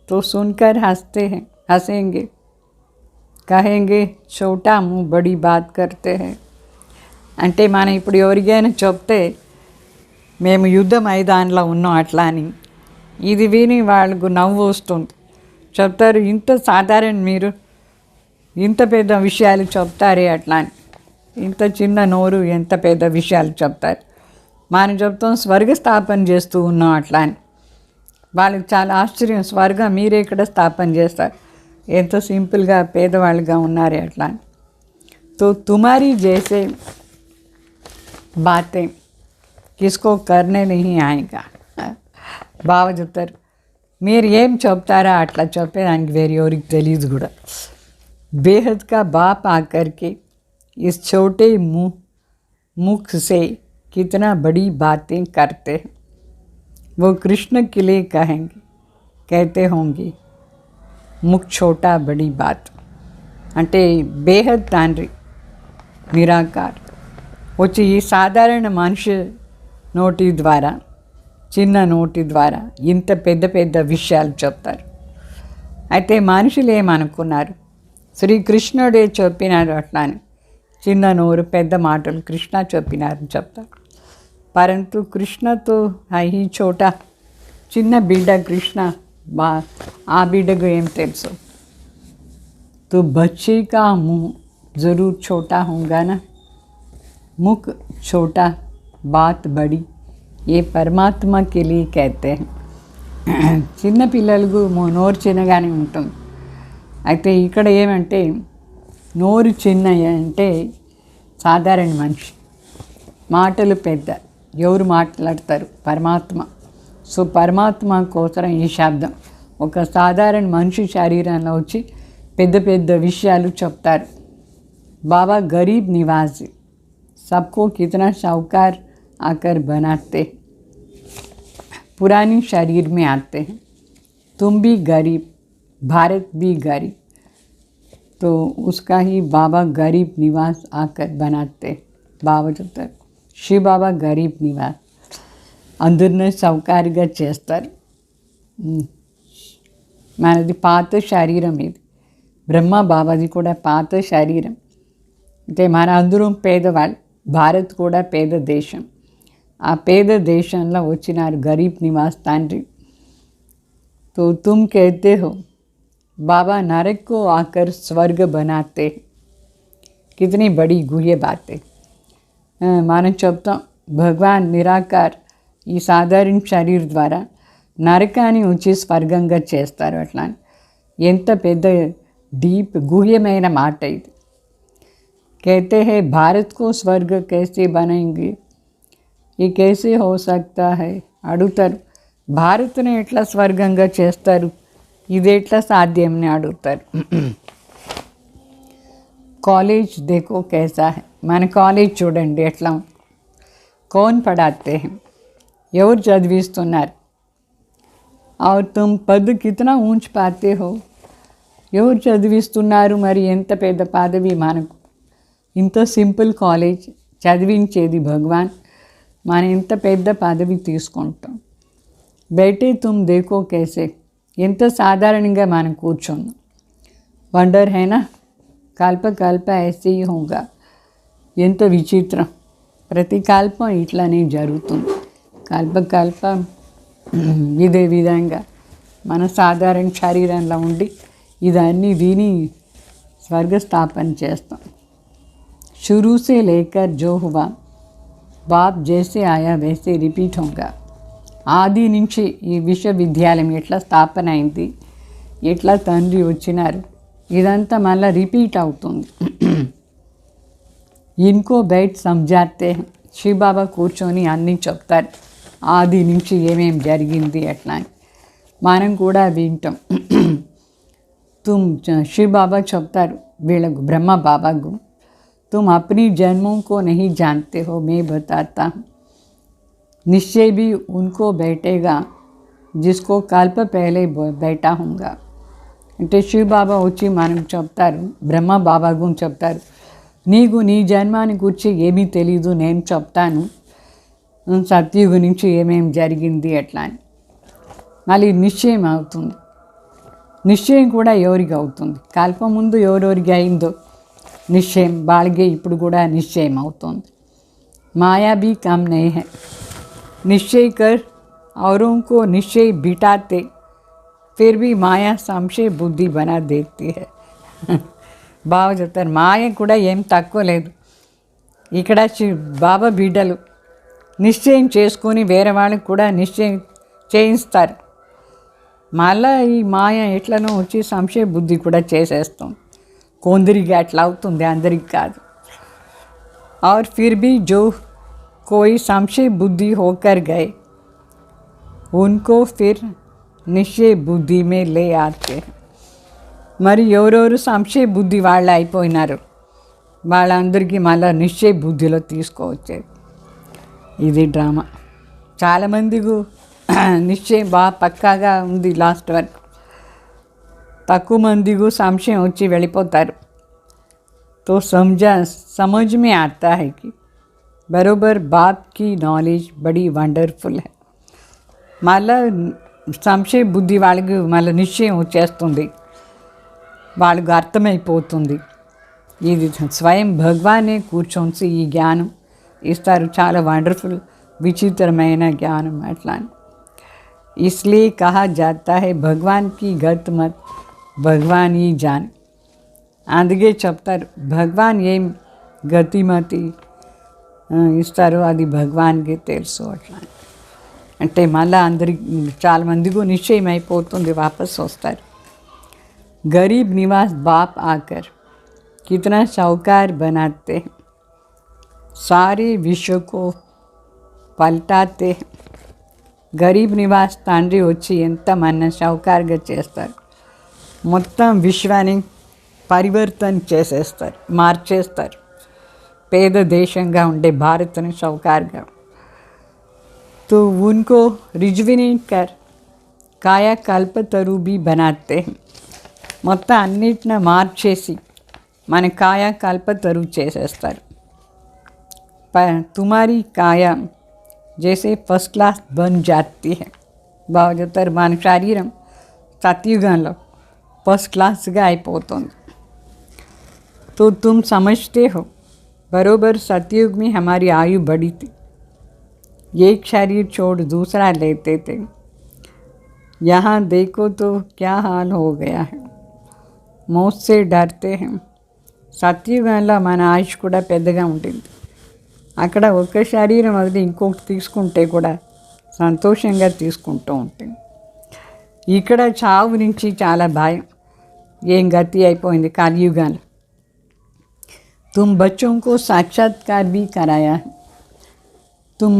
तो सुनकर हंसेंगे, कहेंगे छोटा मुँह बड़ी बात करते हैं. అంటే మనం ఇప్పుడు ఎవరికైనా చెప్తే మేము యుద్ధ మైదానంలో ఉన్నాం అట్లా అని, ఇది విని వాళ్ళకు నవ్వు వస్తుంది. చెప్తారు ఇంత సాధారణ మీరు ఇంత పెద్ద విషయాలు చెప్తారే అట్లా అని, ఇంత చిన్న నోరు ఎంత పెద్ద విషయాలు చెప్తారు. మనం చెప్తాం స్వర్గ స్థాపన చేస్తూ ఉన్నాం అట్లా అని. వాళ్ళకి చాలా ఆశ్చర్యం, స్వర్గం మీరే ఇక్కడ స్థాపన చేస్తారు, ఎంత సింపుల్గా పేదవాళ్ళుగా ఉన్నారే అట్లా అని. తో తుమారీ జైసే బాతే కిస్కో కర్నే నహీ ఆయేగా. బావ చెప్తారు మీరు ఏం చెప్తారా అట్లా చెప్పేదానికి వేరే ఎవరికి తెలియదు కూడా. బేహద్ కా బాప్ ఆకర్కే ఇస్ छोटे मुख से कितना बड़ी बातें करते हैं, वो कृष्ण के लिए कहते होंगे मुख छोटा बड़ी बात. అంటే బేహద్ తండ్రి నిరాకార్ వచ్చి ఈ సాధారణ మనిషి నోటి ద్వారా, చిన్న నోటి ద్వారా ఇంత పెద్ద పెద్ద విషయాలు చెప్తారు. అయితే మనుషులు ఏమనుకున్నారు, శ్రీకృష్ణుడే చెప్పినారు అట్లా అని, చిన్న నోరు పెద్ద మాటలు కృష్ణ చెప్పినారని చెప్తారు. పరంతు కృష్ణతో హీ చోట, చిన్న బిడ్డ కృష్ణ, ఆ బిడ్డకు ఏం తెలుసు. తో బచ్చీ కా ముహ్ జరూర్ చోటా హోగా నా, मुख छोटा बात बड़ी ये పరమాత్మ के लिए कहते हैं. చిన్న పిల్లలకు నోరు చిన్నగానే ఉంటుంది. అయితే ఇక్కడ ఏమంటే నోరు చిన్న అంటే సాధారణ మనిషి, మాటలు పెద్ద, ఎవరు మాట్లాడతారు? పరమాత్మ. సో పరమాత్మ కోసం ఈ శబ్దం ఒక సాధారణ మనిషి శరీరంలో వచ్చి పెద్ద పెద్ద విషయాలు చెప్తారు. బాబా గరీబ్ నివాసి, सबको कितना शाहूकार आकर बनाते, पुरानी शरीर में आते हैं. तुम भी गरीब, भारत भी गरीब, तो उसका ही बाबा गरीब निवास आकर बनाते. బాబా చెప్తారు శివ బాబా గరీబ్ నివాస్ అందరినీ సౌకర్యంగా చేస్తారు. మనది పాత శరీరం, ఇది బ్రహ్మ బాబాది కూడా పాత శరీరం. అంటే మన అందరం పేదవాళ్ళు. భారత్ కూడా పేద దేశం. ఆ పేద దేశంలో వచ్చినారు గరీబ్ నివాస్ తండ్రి. तो तुम कहते हो बाबा नरक को आकर स्वर्ग बनाते. कितनी बड़ी गुह्य बातें. మనం చెప్తాం భగవాన్ నిరాకార్ ఈ సాధారణ శరీరం ద్వారా నరకాన్ని వచ్చి స్వర్గంగా చేస్తారు. అట్లా ఎంత పెద్ద డీప్ గుహ్యమైన మాట ఇది. कहते हैं भारत को स्वर्ग कैसे बनाएंगे, ये कैसे हो सकता है అడుగుతారు. భారత్ని ఎట్లా స్వర్గంగా చేస్తారు, ఇది ఎట్లా సాధ్యం అని అడుగుతారు. కాలేజ్ देखो कैसा है, మన కాలేజ్ చూడండి ఎట్లా ఉంది. कौन पढ़ाते हैं, ఎవరు చదివిస్తున్నారు. और तुम पद कितना ऊंच पाते हो, ఎవరు చదివిస్తున్నారు. మరి ఎంత పెద్ద పదవి మనకు. ఇంత సింపుల్ కాలేజ్ చదివించేది భగవాన్, మనం ఇంత పెద్ద పదవి తీసుకుంటాం. బయటే తుమ్ దేకో కేసే, ఎంత సాధారణంగా మనం కూర్చున్నాం. వండర్ హైనా కల్ప కల్ప ఐసే హీ హోగా, ఎంత విచిత్రం. ప్రతి కల్పం ఇట్లానే జరుగుతుంది. కల్ప ఇదే విధంగా మన సాధారణ శరీరంలో ఉండి ఇదన్నీ విని స్వర్గస్థాపన చేస్తాం. शुरू से लेकर जो हुआ बाप जैसे आया वैसे रिपीट होगा. ఆది నుంచి ఈ విశ్వవిద్యాలయం ఎట్లా స్థాపన అయింది, ఎట్లా తండ్రి వచ్చినారు, ఇదంతా మళ్ళీ రిపీట్ అవుతుంది. ఇన్కో బయట సమజాతే శివబాబా కూర్చొని అన్నీ చెప్తారు. ఆది నుంచి ఏమేం జరిగింది అట్లా మనం కూడా వింటాం. తుమ్ శివబాబా చెప్తారు వీళ్ళకు, బ్రహ్మ బాబాకు, तुम अपनी जन्मों को नहीं जानते हो, मैं बताता हूँ. निश्चय भी उनको बैठेगा जिसको कल्प पहले बैठा होगा. అంటే శివ బాబా వచ్చి మనకు చెప్తారు, బ్రహ్మ బాబా గురించి చెప్తారు, నీకు నీ జన్మాన్ని గురించి ఏమీ తెలీదు, నేను చెప్తాను సత్యుగు నుంచి ఏమేమి జరిగింది అట్లా అని. మళ్ళీ నిశ్చయం అవుతుంది. నిశ్చయం కూడా ఎవరికి అవుతుంది, కల్ప ముందు ఎవరెవరికి అయిందో నిశ్చయం వాళ్ళకే ఇప్పుడు కూడా నిశ్చయం అవుతుంది. మాయా भी कम नहीं है, निश्चय कर औरों को निश्चय बिठाते फिर भी माया संशय बुद्धि बना देती है. బాబా చెప్తారు మాయ కూడా ఏం తక్కువ లేదు. ఇక్కడ బాబా బిడ్డలు నిశ్చయం చేసుకొని వేరే వాళ్ళకి కూడా నిశ్చయం చేయిస్తారు. మళ్ళీ ఈ మాయ ఎట్లనో వచ్చి సంశయ బుద్ధి కూడా చేసేస్తాం. కొందరికి అట్లా అవుతుంది, అందరికి కాదు. और फिर भी जो कोई संशय बुद्धि होकर गए उनको फिर निश्चय बुद्धि में ले आते हैं. మరి ఎవరెవరు సంశయ బుద్ధి వాళ్ళు అయిపోయినారు వాళ్ళందరికీ మళ్ళీ నిశ్చయ బుద్ధిలో తీసుకువచ్చేది. ఇది డ్రామా. చాలామందికి నిశ్చయం బాగా పక్కాగా ఉంది లాస్ట్ వరకు. తక్కువ మందికి సంశయం వచ్చి వెళ్ళిపోతారు. तो समझ में आता है कि बरोबर बाप की नॉलेज बड़ी वंडरफुल है. మళ్ళీ సంశయ బుద్ధి వాళ్ళకి మళ్ళీ నిశ్చయం వచ్చేస్తుంది, వాళ్ళకు అర్థమైపోతుంది. ఇది స్వయం భగవానే కూర్చొని ఈ జ్ఞానం ఇస్తారు. చాలా వండర్ఫుల్ విచిత్రమైన జ్ఞానం అట్లా. इसलिए कहा जाता है भगवान की गत मत भगवान ही जान. అందుకే చెప్తారు భగవాన్ ఏం గతిమతి ఇస్తారో అది భగవాన్కి తెలుసు. అట్లా అంటే మళ్ళీ అందరికి చాలామందికి నిశ్చయం అయిపోతుంది, వాపస్ వస్తారు. గరీబ్ నివాస్ బాప్ ఆకర్ కితనా షౌకార్ బనాతే సారే విశ్వకు పల్టాతే. గరీబ్ నివాస్ తండ్రి వచ్చి ఎంత మన షౌకార్గా చేస్తారు, మొత్తం విశ్వాన్ని పరివర్తన చేసేస్తారు, మార్చేస్తారు. పేద దేశంగా ఉండే భారత్ని షౌకార్గా. तो उनको रिजुविनेट कर కాయకల్ప తరు भी बनाते हैं. మొత్తం అన్నిటిని మార్చేసి మన కాయకల్ప తరు చేసేస్తారు. తుమారి కాయ జైసే ఫస్ట్ క్లాస్ బన్ జాతి है. బాగా చెప్తారు, మన శరీరం సత్యుగంలో ఫస్ట్ క్లాస్గా అయిపోతుంది. तो तुम समझते हो बरोबर सतयुग में हमारी आयु बढ़ी थी, एक शरीर छोड़ दूसरा लेते थे. यहाँ देखो तो क्या हाल हो गया है. मौत से डरते हैं. సత్యుగంలో మన ఆయుష్ కూడా పెద్దగా ఉంటుంది. అక్కడ ఒక శరీరం వదిలి ఇంకొకటి తీసుకుంటే కూడా సంతోషంగా తీసుకుంటూ ఉంటుంది. ఇక్కడ చావు నుంచి చాలా భయం, ఏం గతి అయిపోయింది కలియుగంలో. तुम बच्चों को साक्षात्कार भी कराया है. तुम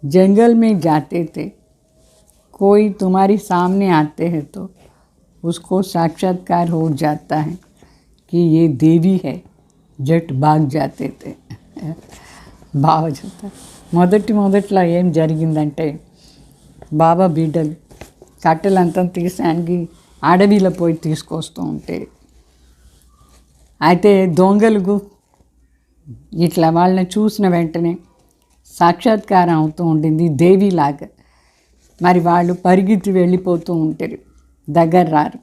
जंगल में जाते थे, कोई तुम्हारे सामने आते हैं तो उसको साक्षात्कार हो जाता है कि ये देवी है, जट भाग जाते थे. బాగా చెప్తారు. మొదట్లో ఏం జరిగిందంటే, బాబా బిడ్డలు కట్టెలంతా తీసానికి అడవిలో పోయి తీసుకొస్తూ ఉంటే, అయితే దొంగలకు ఇట్లా వాళ్ళని చూసిన వెంటనే సాక్షాత్కారం అవుతూ ఉండింది దేవిలాగా. మరి వాళ్ళు పరిగెత్తి వెళ్ళిపోతూ ఉంటారు, దగ్గర రారు.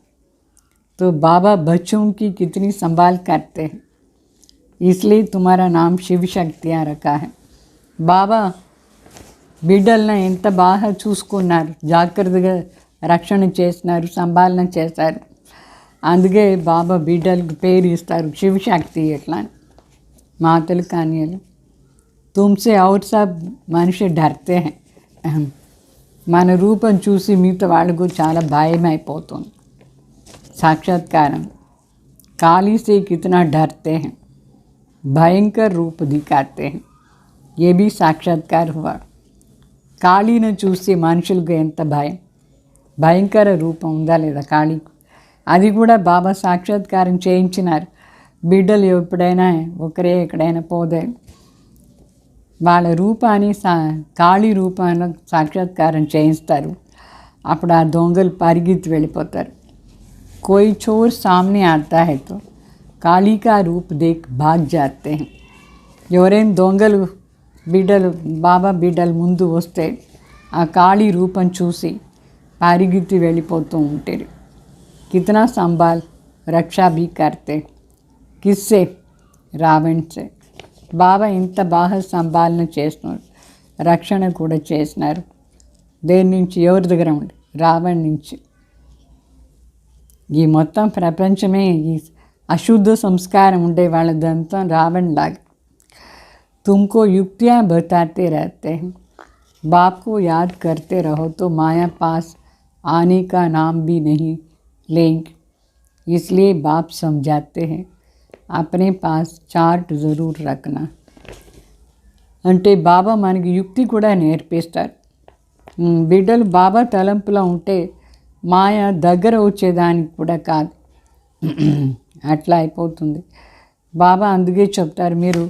तो बाबा बच्चों की कितनी संभाल करते हैं, इसलिए तुम्हारा नाम शिव शक्तियाँ रखा है. బాబా బిడ్డలను ఎంత బాగా చూసుకున్నారు, జాగ్రత్తగా రక్షణ చేసినారు, సంభాలన చేశారు. అందుకే బాబా బిడ్డలకు పేరు ఇస్తారు శివశక్తి. ఎట్లా మాతలు కానీయాలు. తుమ్సే ఔర్ సబ్ మనిషి డర్తే హై. మన రూపం చూసి మిగతా వాళ్ళకు చాలా భయం అయిపోతుంది. साक्षात्कार काली से कितना डरते हैं, भयंकर रूप दिखाते हैं, ये भी साक्षात्कार हुआ. కాళీని చూసి మనుషులకు ఎంత భయం, భయంకర రూపం ఉందా లేదా కాళీకు, అది కూడా బాబా సాక్షాత్కారం చేయించినారు. బిడ్డలు ఎప్పుడైనా ఒకరే ఎక్కడైనా పోదే వాళ్ళ రూపాన్ని కాళీ రూపాన్ని సాక్షాత్కారం చేయిస్తారు. అప్పుడు ఆ దొంగలు పరిగెత్తి వెళ్ళిపోతారు. कोई चोर सामने आता है तो काली का रूप देख भाग जाते हैं. ఎవరైనా దొంగలు బిడ్డలు బాబా బిడ్డలు ముందు వస్తే ఆ కాళీ రూపం చూసి పరిగెత్తి వెళ్ళిపోతూ ఉంటారు. कितना संभाल रक्षा भी करते, किससे, రావణ్ से. బాబా ఇంత బాగా సంభాలన చేస్తున్నారు, రక్షణ కూడా చేసినారు. దేని నుంచి, ఎవరి దగ్గర ఉండి, రావణ్ నుంచి. ఈ మొత్తం ప్రపంచమే ఈ అశుద్ధ సంస్కారం ఉండే వాళ్ళదంతా రావణ్ లాగా. तुमको युक्तियाँ बताते रहते हैं, बाप को याद करते रहो तो माया पास आने का नाम भी नहीं लेंगे. इसलिए बाप समझाते हैं अपने पास चार्ट ज़रूर रखना. అంటే బాబా మనకి యుక్తి కూడా నేర్పిస్తారు. బిడ్డలు బాబా తలంపులో ఉంటే మాయ దగ్గర వచ్చేదానికి కూడా కాదు, అట్లా అయిపోతుంది. బాబా అందుకే చెప్తారు, మీరు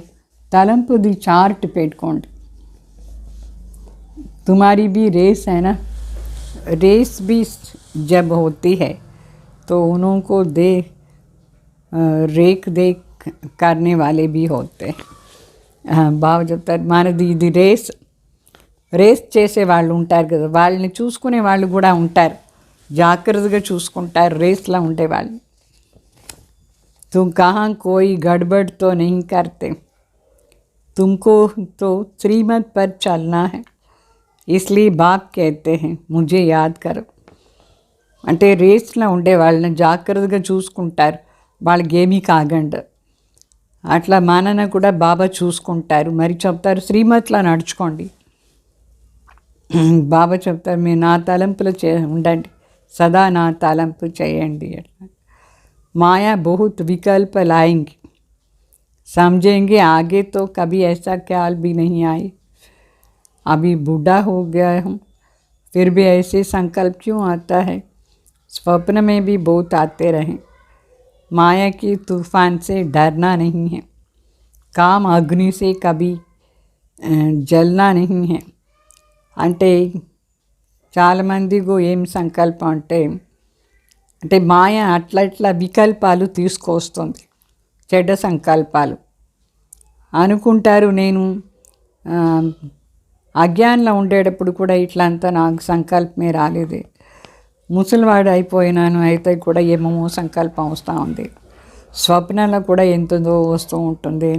తలంపుది చార్ట్ పెట్టుకోండి. तुम्हारी भी रेस है ना, रेस भी जब होती है तो उनको रेख देख करने वाले भी होते हैं. బాబా చెప్తారు, మనది ఇది రేస్ చేసే వాళ్ళు ఉంటారు కదా, వాళ్ళని చూసుకునే వాళ్ళు కూడా ఉంటారు, జాగ్రత్తగా చూసుకుంటారు రేస్లో ఉండేవాళ్ళు. तुम कहाँ कोई गड़बड़ तो नहीं करते, तुमको तो श्रीमत पर चलना है, इसलिए बाप कहते हैं मुझे याद करो. అంటే రేస్లో ఉండే వాళ్ళని జాగ్రత్తగా చూసుకుంటారు, వాళ్ళకి ఏమీ కాగండు. అట్లా మనన కూడా బాబా చూసుకుంటారు. మరి చెప్తారు శ్రీమతిలా నడుచుకోండి. బాబా చెప్తారు మీరు నా తలంపులు ఉండండి, సదా నా తలంపు చేయండి. అట్లా మాయా बहुत विकल्प लाएंगे, समझेंगे आगे तो कभी ऐसा ख्याल भी नहीं आए. अभी बूढ़ा हो गया हूँ, फिर भी ऐसे संकल्प क्यों आता है. स्वप्न में भी बहुत आते रहे. माया की तूफान से डरना नहीं है, काम अग्नि से कभी जलना नहीं है. అంటే చాలామందికి ఏం సంకల్పం అంటే మాయ అట్లా వికల్పాలు తీసుకొస్తుంది, చెడ్డ సంకల్పాలు. అనుకుంటారు నేను అజ్ఞానంలో ఉండేటప్పుడు కూడా ఇట్లంతా నాకు సంకల్పమే రాలేదే, ముసలివాడు అయిపోయినాను అయితే కూడా ఏమేమో సంకల్పం వస్తూ ఉంది, స్వప్నంలో కూడా ఎంతదో వస్తూ ఉంటుంది.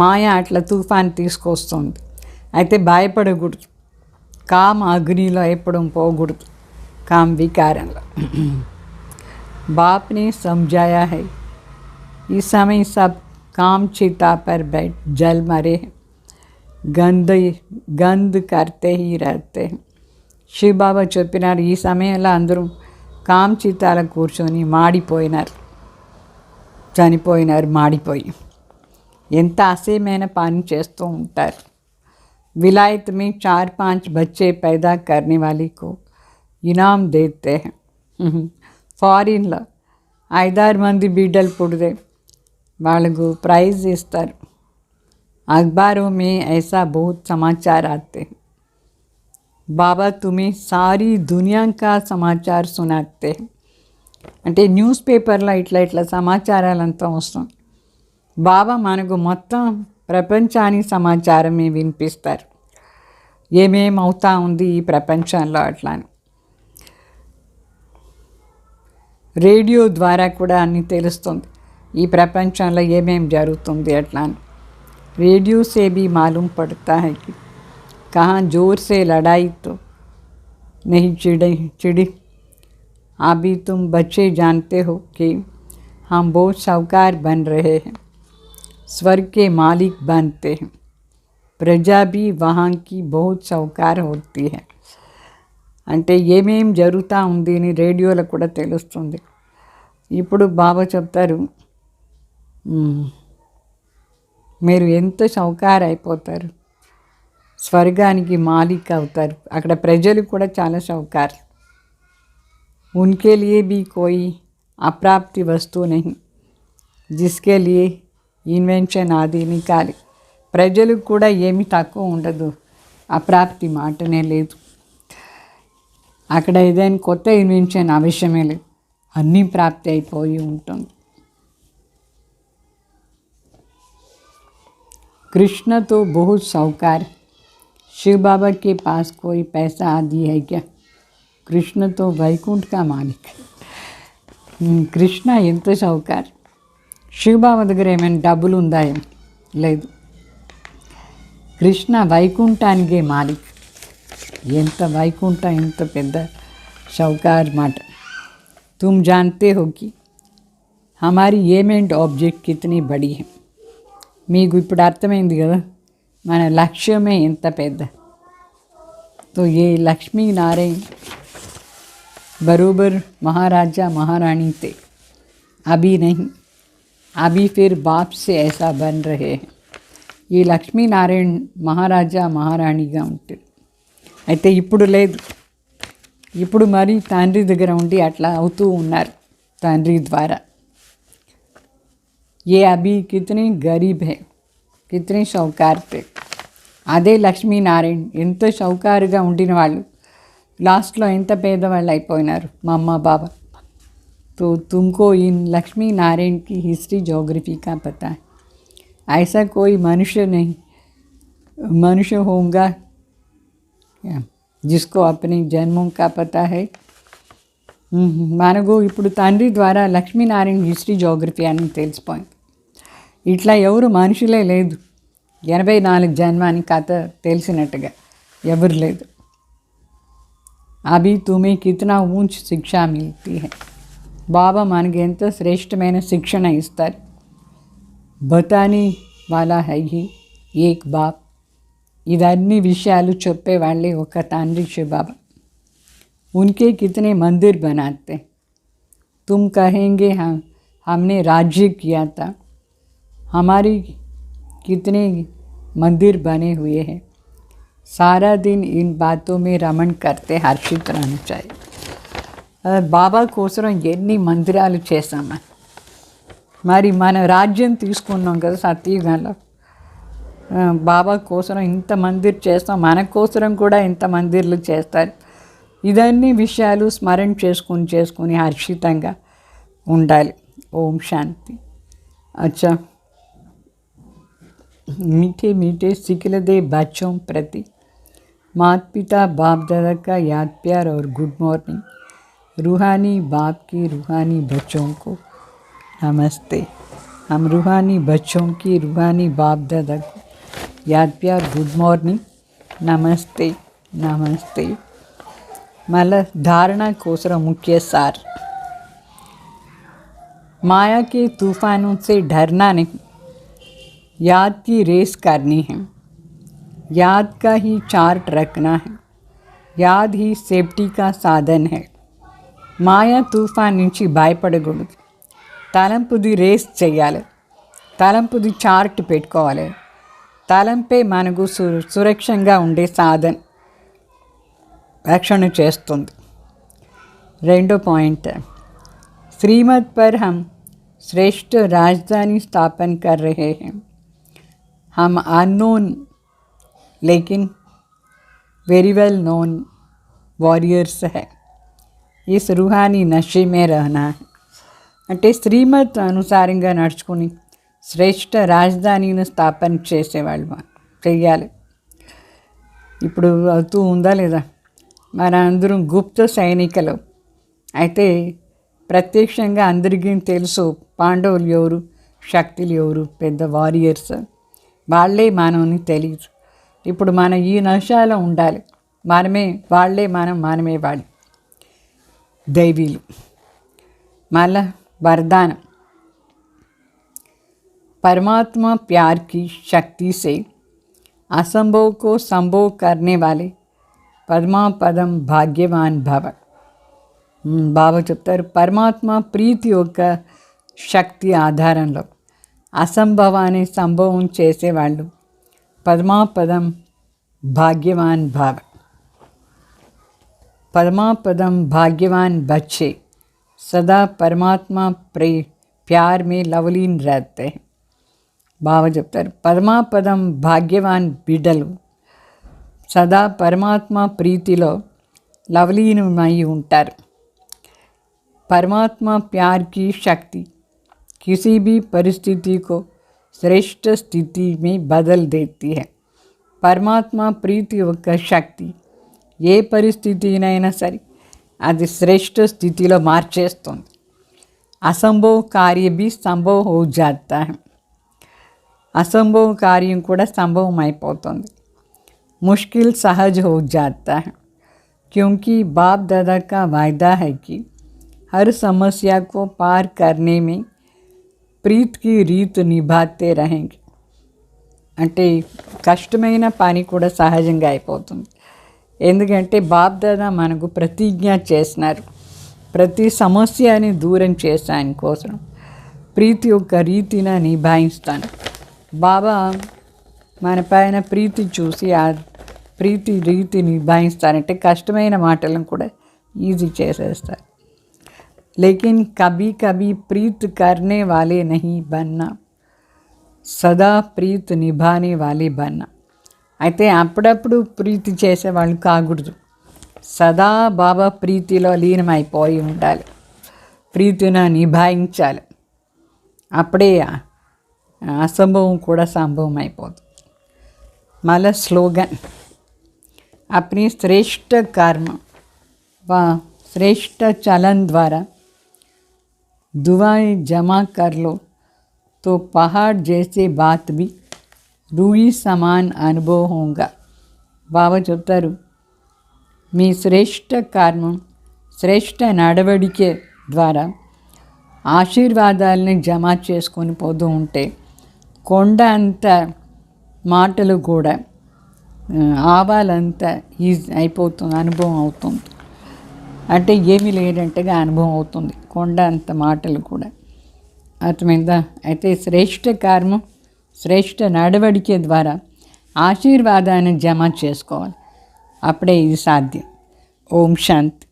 మాయ అట్లా తుఫాన్ తీసుకొస్తుంది. అయితే భయపడకూడదు, కామ అగ్నిలో ఎప్పుడు పోకూడదు, కామ వికారంలో. बाप ने समझाया है, इस समय सब काम चिता पर बैठ जल मरे हैं, गंध करते ही रहते हैं. శివ బాబా చెప్పినారు ఈ సమయంలో అందరూ కామ చితాల కూర్చొని మాడిపోయినారు, చనిపోయినారు, మాడిపోయి ఎంత అసహ్యమైన పని చేస్తూ ఉంటారు. विलायत में 4-5 बच्चे पैदा करने वाले को इनाम देते हैं. ఫారిన్లో 5-6 మంది బిడ్డలు పుడితే వాళ్ళకు ప్రైజ్ ఇస్తారు. अखबारों में ऐसा बहुत समाचार आते हैं. बाबा तुम्हें सारी दुनिया का समाचार सुनाते हैं. అంటే న్యూస్ పేపర్లో ఇట్లా సమాచారాలంతా వస్తుంది. బాబా మనకు మొత్తం ప్రపంచానికి సమాచారమే వినిపిస్తారు, ఏమేమవుతా ఉంది ఈ ప్రపంచంలో అట్లా అని. రేడియో ద్వారా కూడా అన్నీ తెలుస్తుంది ఈ ప్రపంచంలో ఏమేం జరుగుతుంది అట్లా అని. रेडियो से भी मालूम पड़ता है कि कहाँ जोर से लड़ाई तो नहीं चिड़ी. अभी तुम बच्चे जानते हो कि हम बहुत साहूकार बन रहे हैं, स्वर्ग के मालिक बनते हैं. प्रजा भी वहाँ की बहुत साहूकार होती है. అంటే ఏమేం జరుగుతూ ఉంది అని రేడియోలో కూడా తెలుస్తుంది. ఇప్పుడు బాబా చెప్తారు మీరు ఎంత షౌకార్ అయిపోతారు, స్వర్గానికి మాలిక్ అవుతారు. అక్కడ ప్రజలు కూడా చాలా షౌకార్. उनके लिए भी कोई अप्राप्ति वस्तु नहीं जिसके लिए ఇన్వెన్షన్ ఆది నికాలి. ప్రజలకు కూడా ఏమి తక్కువ ఉండదు, అప్రాప్తి మాటనే లేదు. అక్కడ ఏదైనా కొత్త ఇన్వెన్షన్ అవసరమే లేదు, అన్నీ ప్రాప్తి అయిపోయి ఉంటుంది. कृष्ण तो बहुत साहूकार, शिव बाबा के पास कोई पैसा आदि है क्या. कृष्ण तो वैकुंठ का मालिक. కృష్ణ ఎంత సాహుకార్. శివబాబా దగ్గర ఏమైనా డబ్బులు ఉందా ఏం లేదు. కృష్ణ వైకుంఠానికే మాలిక్. ఎంత వైకుంఠం, ఎంత పెద్ద సాహుకార్ మాట. तुम जानते हो कि हमारी एम एंड ऑब्जेक्ट कितनी बड़ी है. మీకు ఇప్పుడు అర్థమైంది కదా మన లక్ష్యమే ఎంత పెద్ద. तो ये लक्ष्मी नारायण बरोबर महाराजा महारानी थे, अभी नहीं, अभी फिर बाप से ऐसा बन रहे हैं. ఈ లక్ష్మీనారాయణ మహారాజా మహారాణిగా ఉంటుంది. అయితే ఇప్పుడు లేదు, ఇప్పుడు మరి తండ్రి దగ్గర ఉండి అట్లా అవుతూ ఉన్నారు తండ్రి ద్వారా. ये अभी कितने गरीब है, कितने షౌకార్ थे. అదే లక్ష్మీనారాయణ ఎంత షౌకారుగా ఉండిన వాళ్ళు లాస్ట్లో ఎంత పేదవాళ్ళు అయిపోయినారు మా అమ్మ బాబా. तो तुमको इन लक्ष्मी नारायण की हिस्ट्री जोग्राफी का पता है. ऐसा कोई मनुष्य होगा जिसको अपने जन्मों का पता है. మనకు ఇప్పుడు తండ్రి ద్వారా లక్ష్మీనారాయణ హిస్టరీ జోగ్రఫీ అని తెలిసిపోయింది. ఇట్లా ఎవరు మనుషులే లేదు, 84 జన్మ అని కథ తెలిసినట్టుగా ఎవరు లేదు. అభి తుమే కితనా ఊంచ్ శిక్ష మిల్తీ హై. బాబా మనకి ఎంతో శ్రేష్టమైన శిక్షణ ఇస్తారు. బతానే వాలా హై హీ ఏక్ బాప్. ఇవన్నీ విషయాలు చెప్పేవాళ్ళే ఒక తండ్రి శివబాబా. उनके कितने मंदिर बनाते, तुम कहेंगे हमने राज्य किया था, हमारी कितने मंदिर बने हुए हैं. सारा दिन इन बातों में रमण करते हर्षित रहना चाहिए. బాబా కోసం ఎన్ని మందిరాలు చేశామని. మరి మన రాజ్యం తీసుకున్నాం కదా సత్యయుగంలో. బాబా కోసం ఇంత మందిర్ చేస్తాం, మన కోసం కూడా ఇంత మందిర్లు చేస్తారు. ఇదన్నీ విషయాలు స్మరణ చేసుకుని హర్షితంగా ఉండాలి. ఓం శాంతి. అచ్చా, मीठे मीठे सिखलदे बच्चों प्रति माता पिता बाप दादा का याद प्यार और गुड मॉर्निंग. रूहानी बाप की रूहानी बच्चों को नमस्ते. हम रूहानी बच्चों की रूहानी बाप दादा को याद प्यार गुड मॉर्निंग, नमस्ते नमस्ते. मल धारणा कोसर मुख्य सार. माया के तूफानों से डरना नहीं, याद की रेस करनी है. याद का ही चार्ट रखना है. याद ही सेफ्टी का साधन है. మాయా తుఫాన్ నుంచి భయపడకూడదు. తలంపుది రేస్ చేయాలి. తలంపుది చార్ట్ పెట్టుకోవాలి. తలంపే మనకు సురక్షంగా ఉండే సాధన రక్షణ చేస్తుంది. రెండో పాయింట్, श्रीमत पर हम श्रेष्ठ राजधानी स्थापन कर रहे हैं. हम अननोन लेकिन वेरी वेल नोन वॉरियर्स है. इस रूहानी नशे में रहना है. అంటే శ్రీమత్ అనుసారంగా నడుచుకుని శ్రేష్ఠ రాజధానిని స్థాపన చేసేవాళ్ళు చెయ్యాలి. ఇప్పుడు అవుతూ ఉందా లేదా? మన అందరం గుప్త సైనికులు అయితే ప్రత్యక్షంగా అందరికీ తెలుసు పాండవులు ఎవరు, శక్తులు ఎవరు, పెద్ద వారియర్స్ వాళ్ళే మనని తెలియదు. ఇప్పుడు మన ఈ నశాలో ఉండాలి. మనమే వాళ్ళే మనమే వాళ్ళు दैवीलु. माला वरदान, परमात्मा प्यार की शक्ति से असंभव को संभव करने वाले पद्मा पदम भाग्यवान भव. बाबा చెప్తారు పరమాత్మ ప్రీతి యొక్క శక్తి ఆధారంలో అసంభవాన్ని సంభవం చేసేవాళ్ళు పద్మాపదం భాగ్యవాన్ భవ. परमापदम भाग्यवान बच्चे सदा परमात्मा प्यार में लवलीन रहते हैं. బాబా చెప్తారు పరమాపదం భాగ్యవాన్ బిడ్డలు సదా పరమాత్మ ప్రీతిలో లవలీనమై ఉంటారు. परमात्मा प्यार की शक्ति किसी भी परिस्थिति को श्रेष्ठ स्थिति में बदल देती है. परमात्मा प्रीति యొక్క శక్తి ఏ పరిస్థితినైనా సరే అది శ్రేష్ఠ స్థితిలో మార్చేస్తుంది. అసంభవ కార్య भी संभव हो जाता है. అసంభవ కార్యం కూడా సంభవం అయిపోతుంది. मुश्किल सहज हो जाता है क्योंकि बाप दादा का वायदा है कि हर समस्या को पार करने में प्रीत की रीत निभाते रहेंगे. అంటే కష్టమైన పని కూడా సహజంగా అయిపోతుంది. ఎందుకంటే బాప్ దాదా మనకు ప్రతిజ్ఞ చేసినారు, ప్రతి సమస్యని దూరం చేశాని కోసం ప్రీతి యొక్క రీతిని నిభాయిస్తాను. బాబా మన పైన ప్రీతి చూసి ఆ ప్రీతి రీతి నిభాయిస్తారంటే కష్టమైన మాటలను కూడా ఈజీ చేసేస్తారు. లేకిన్ కభీ కభీ ప్రీత్ కర్నే వాలే నహీ బన్నా, సదా ప్రీత్ నిభానే వాలే బన్నా. అయితే అప్పుడప్పుడు ప్రీతి చేసేవాళ్ళు కాకూడదు. సదా బాబా ప్రీతిలో లీనమైపోయి ఉండాలి. ప్రీతిని నిభాయించాలి. అప్పుడే అసంభవం కూడా సంభవం అయిపోతుంది. మళ్ళీ స్లోగన్, अपनी श्रेष्ठ कर्म व श्रेष्ठ चलन द्वारा दुआएं जमा कर लो तो पहाड़ जैसे बात भी रूई समान अनुभव होगा. बाबा చెప్తారు మీ శ్రేష్ఠ కర్మం శ్రేష్ఠ నడవడికే ద్వారా ఆశీర్వాదాలని జమ చేసుకొని పోతూ ఉంటే కొండ అంత మాటలు కూడా ఆవాలంత ఈజీ అయిపోతుంది, అనుభవం అవుతుంది. అంటే ఏమీ లేదంటేగా అనుభవం అవుతుంది కొండ అంత మాటలు కూడా. అర్థమైందా? అయితే శ్రేష్ఠ కర్మం, శ్రేష్ఠ నడవడిక ద్వారా ఆశీర్వాదాన్ని జమ చేసుకోవాలి. అప్పుడే ఇది సాధ్యం. ఓం శాంతి.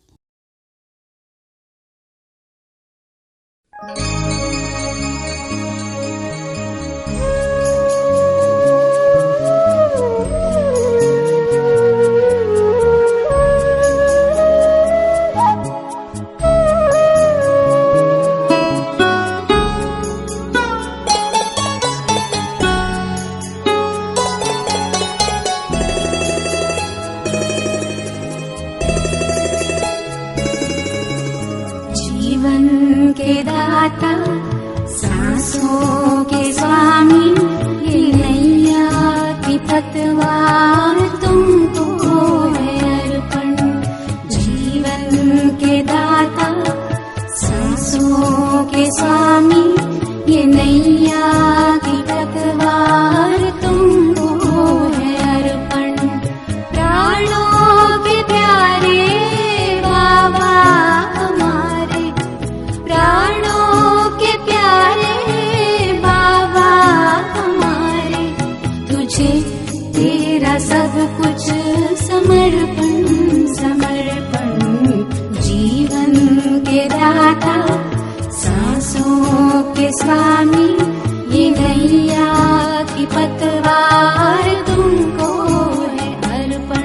के दाता सांसों के स्वामी, ये नैया की पतवार तुमको है अर्पण। जीवन के दाता सांसों के स्वामी, ये नैया की पतवार तुमको है अर्पण। प्राणों के प्यारे बाबा हमारे, प्राणों के प्यारे बाबा हमारे, तुझे तेरा सब कुछ समर्पण समर्पण। जीवन के दाता सांसों के स्वामी, ये नैया की पतवार तुमको है अर्पण।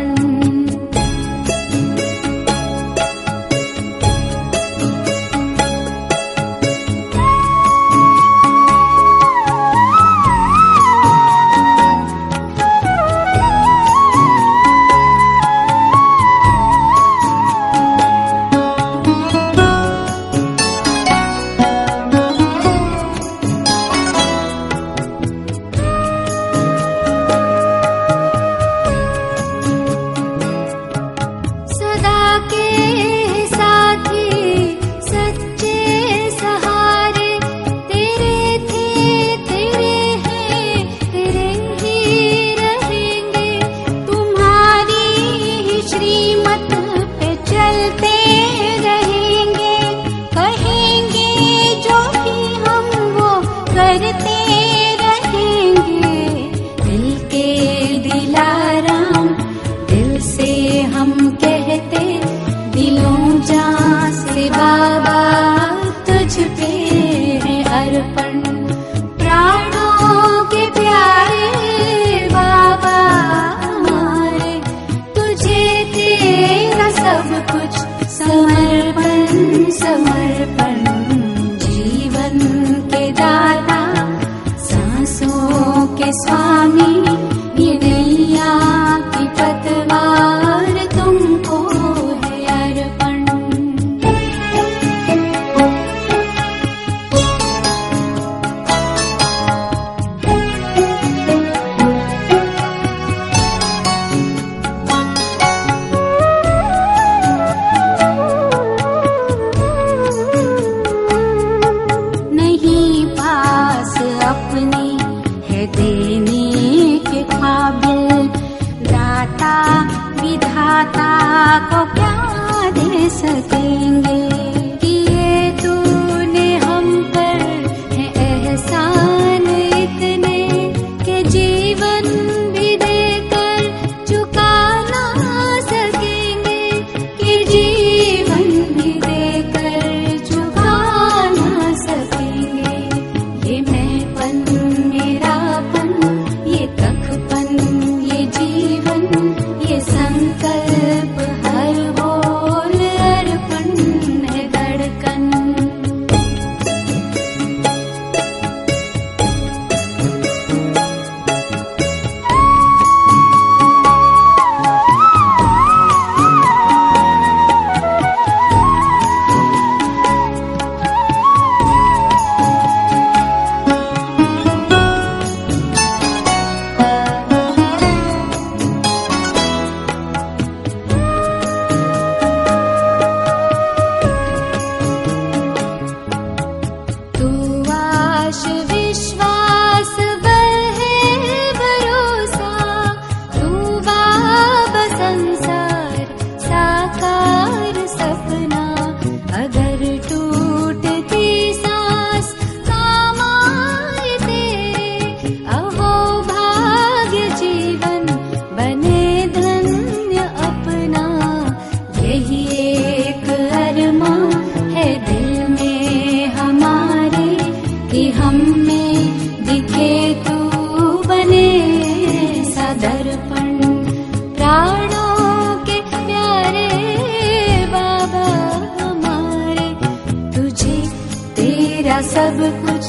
सदा के साथी सच्चे सहारे, तेरे थे तेरे हैं तेरे ही रहेंगे। तुम्हारी ही श्रीमत पे चलते रहेंगे, कहेंगे जो भी हम वो करते रहेंगे। दिल के दिलाराम दिल से हम कहते, दिलों जान से बाबा तुझ पे है अर्पण। प्राणों के प्यारे बाबा हमारे, तुझे तेरा सब कुछ समर्पण समर्पण। जीवन के दाता सांसों के स्वामी, ये नैया की पतवार तुमको है अर्पण। नहीं पास अपने है देने के काबिल, दाता विधाता को क्या दे सकेंगे। किए तूने हम पर है एहसान इतने, के जीवन भी देकर चुका ना सकेंगे। कि जीवन भी देकर चुका ना सकेंगे। ये मैंपन मेरापन, ये तखपन ये जीवन, ये संकल्प हर बोल अर्पण कुछ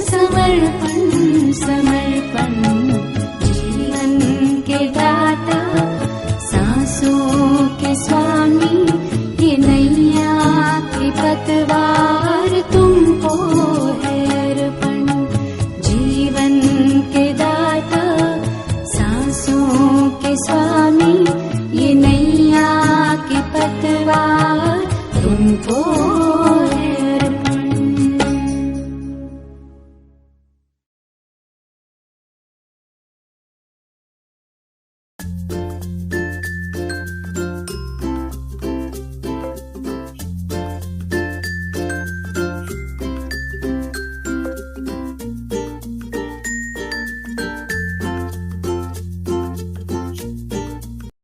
समर्पण समर्पण, जीवन के दाता सांसों के स्वामी, ये नैया की पतवार तुमको है अर्पण। जीवन के दाता सांसों के स्वामी, ये नैया की पतवार तुमको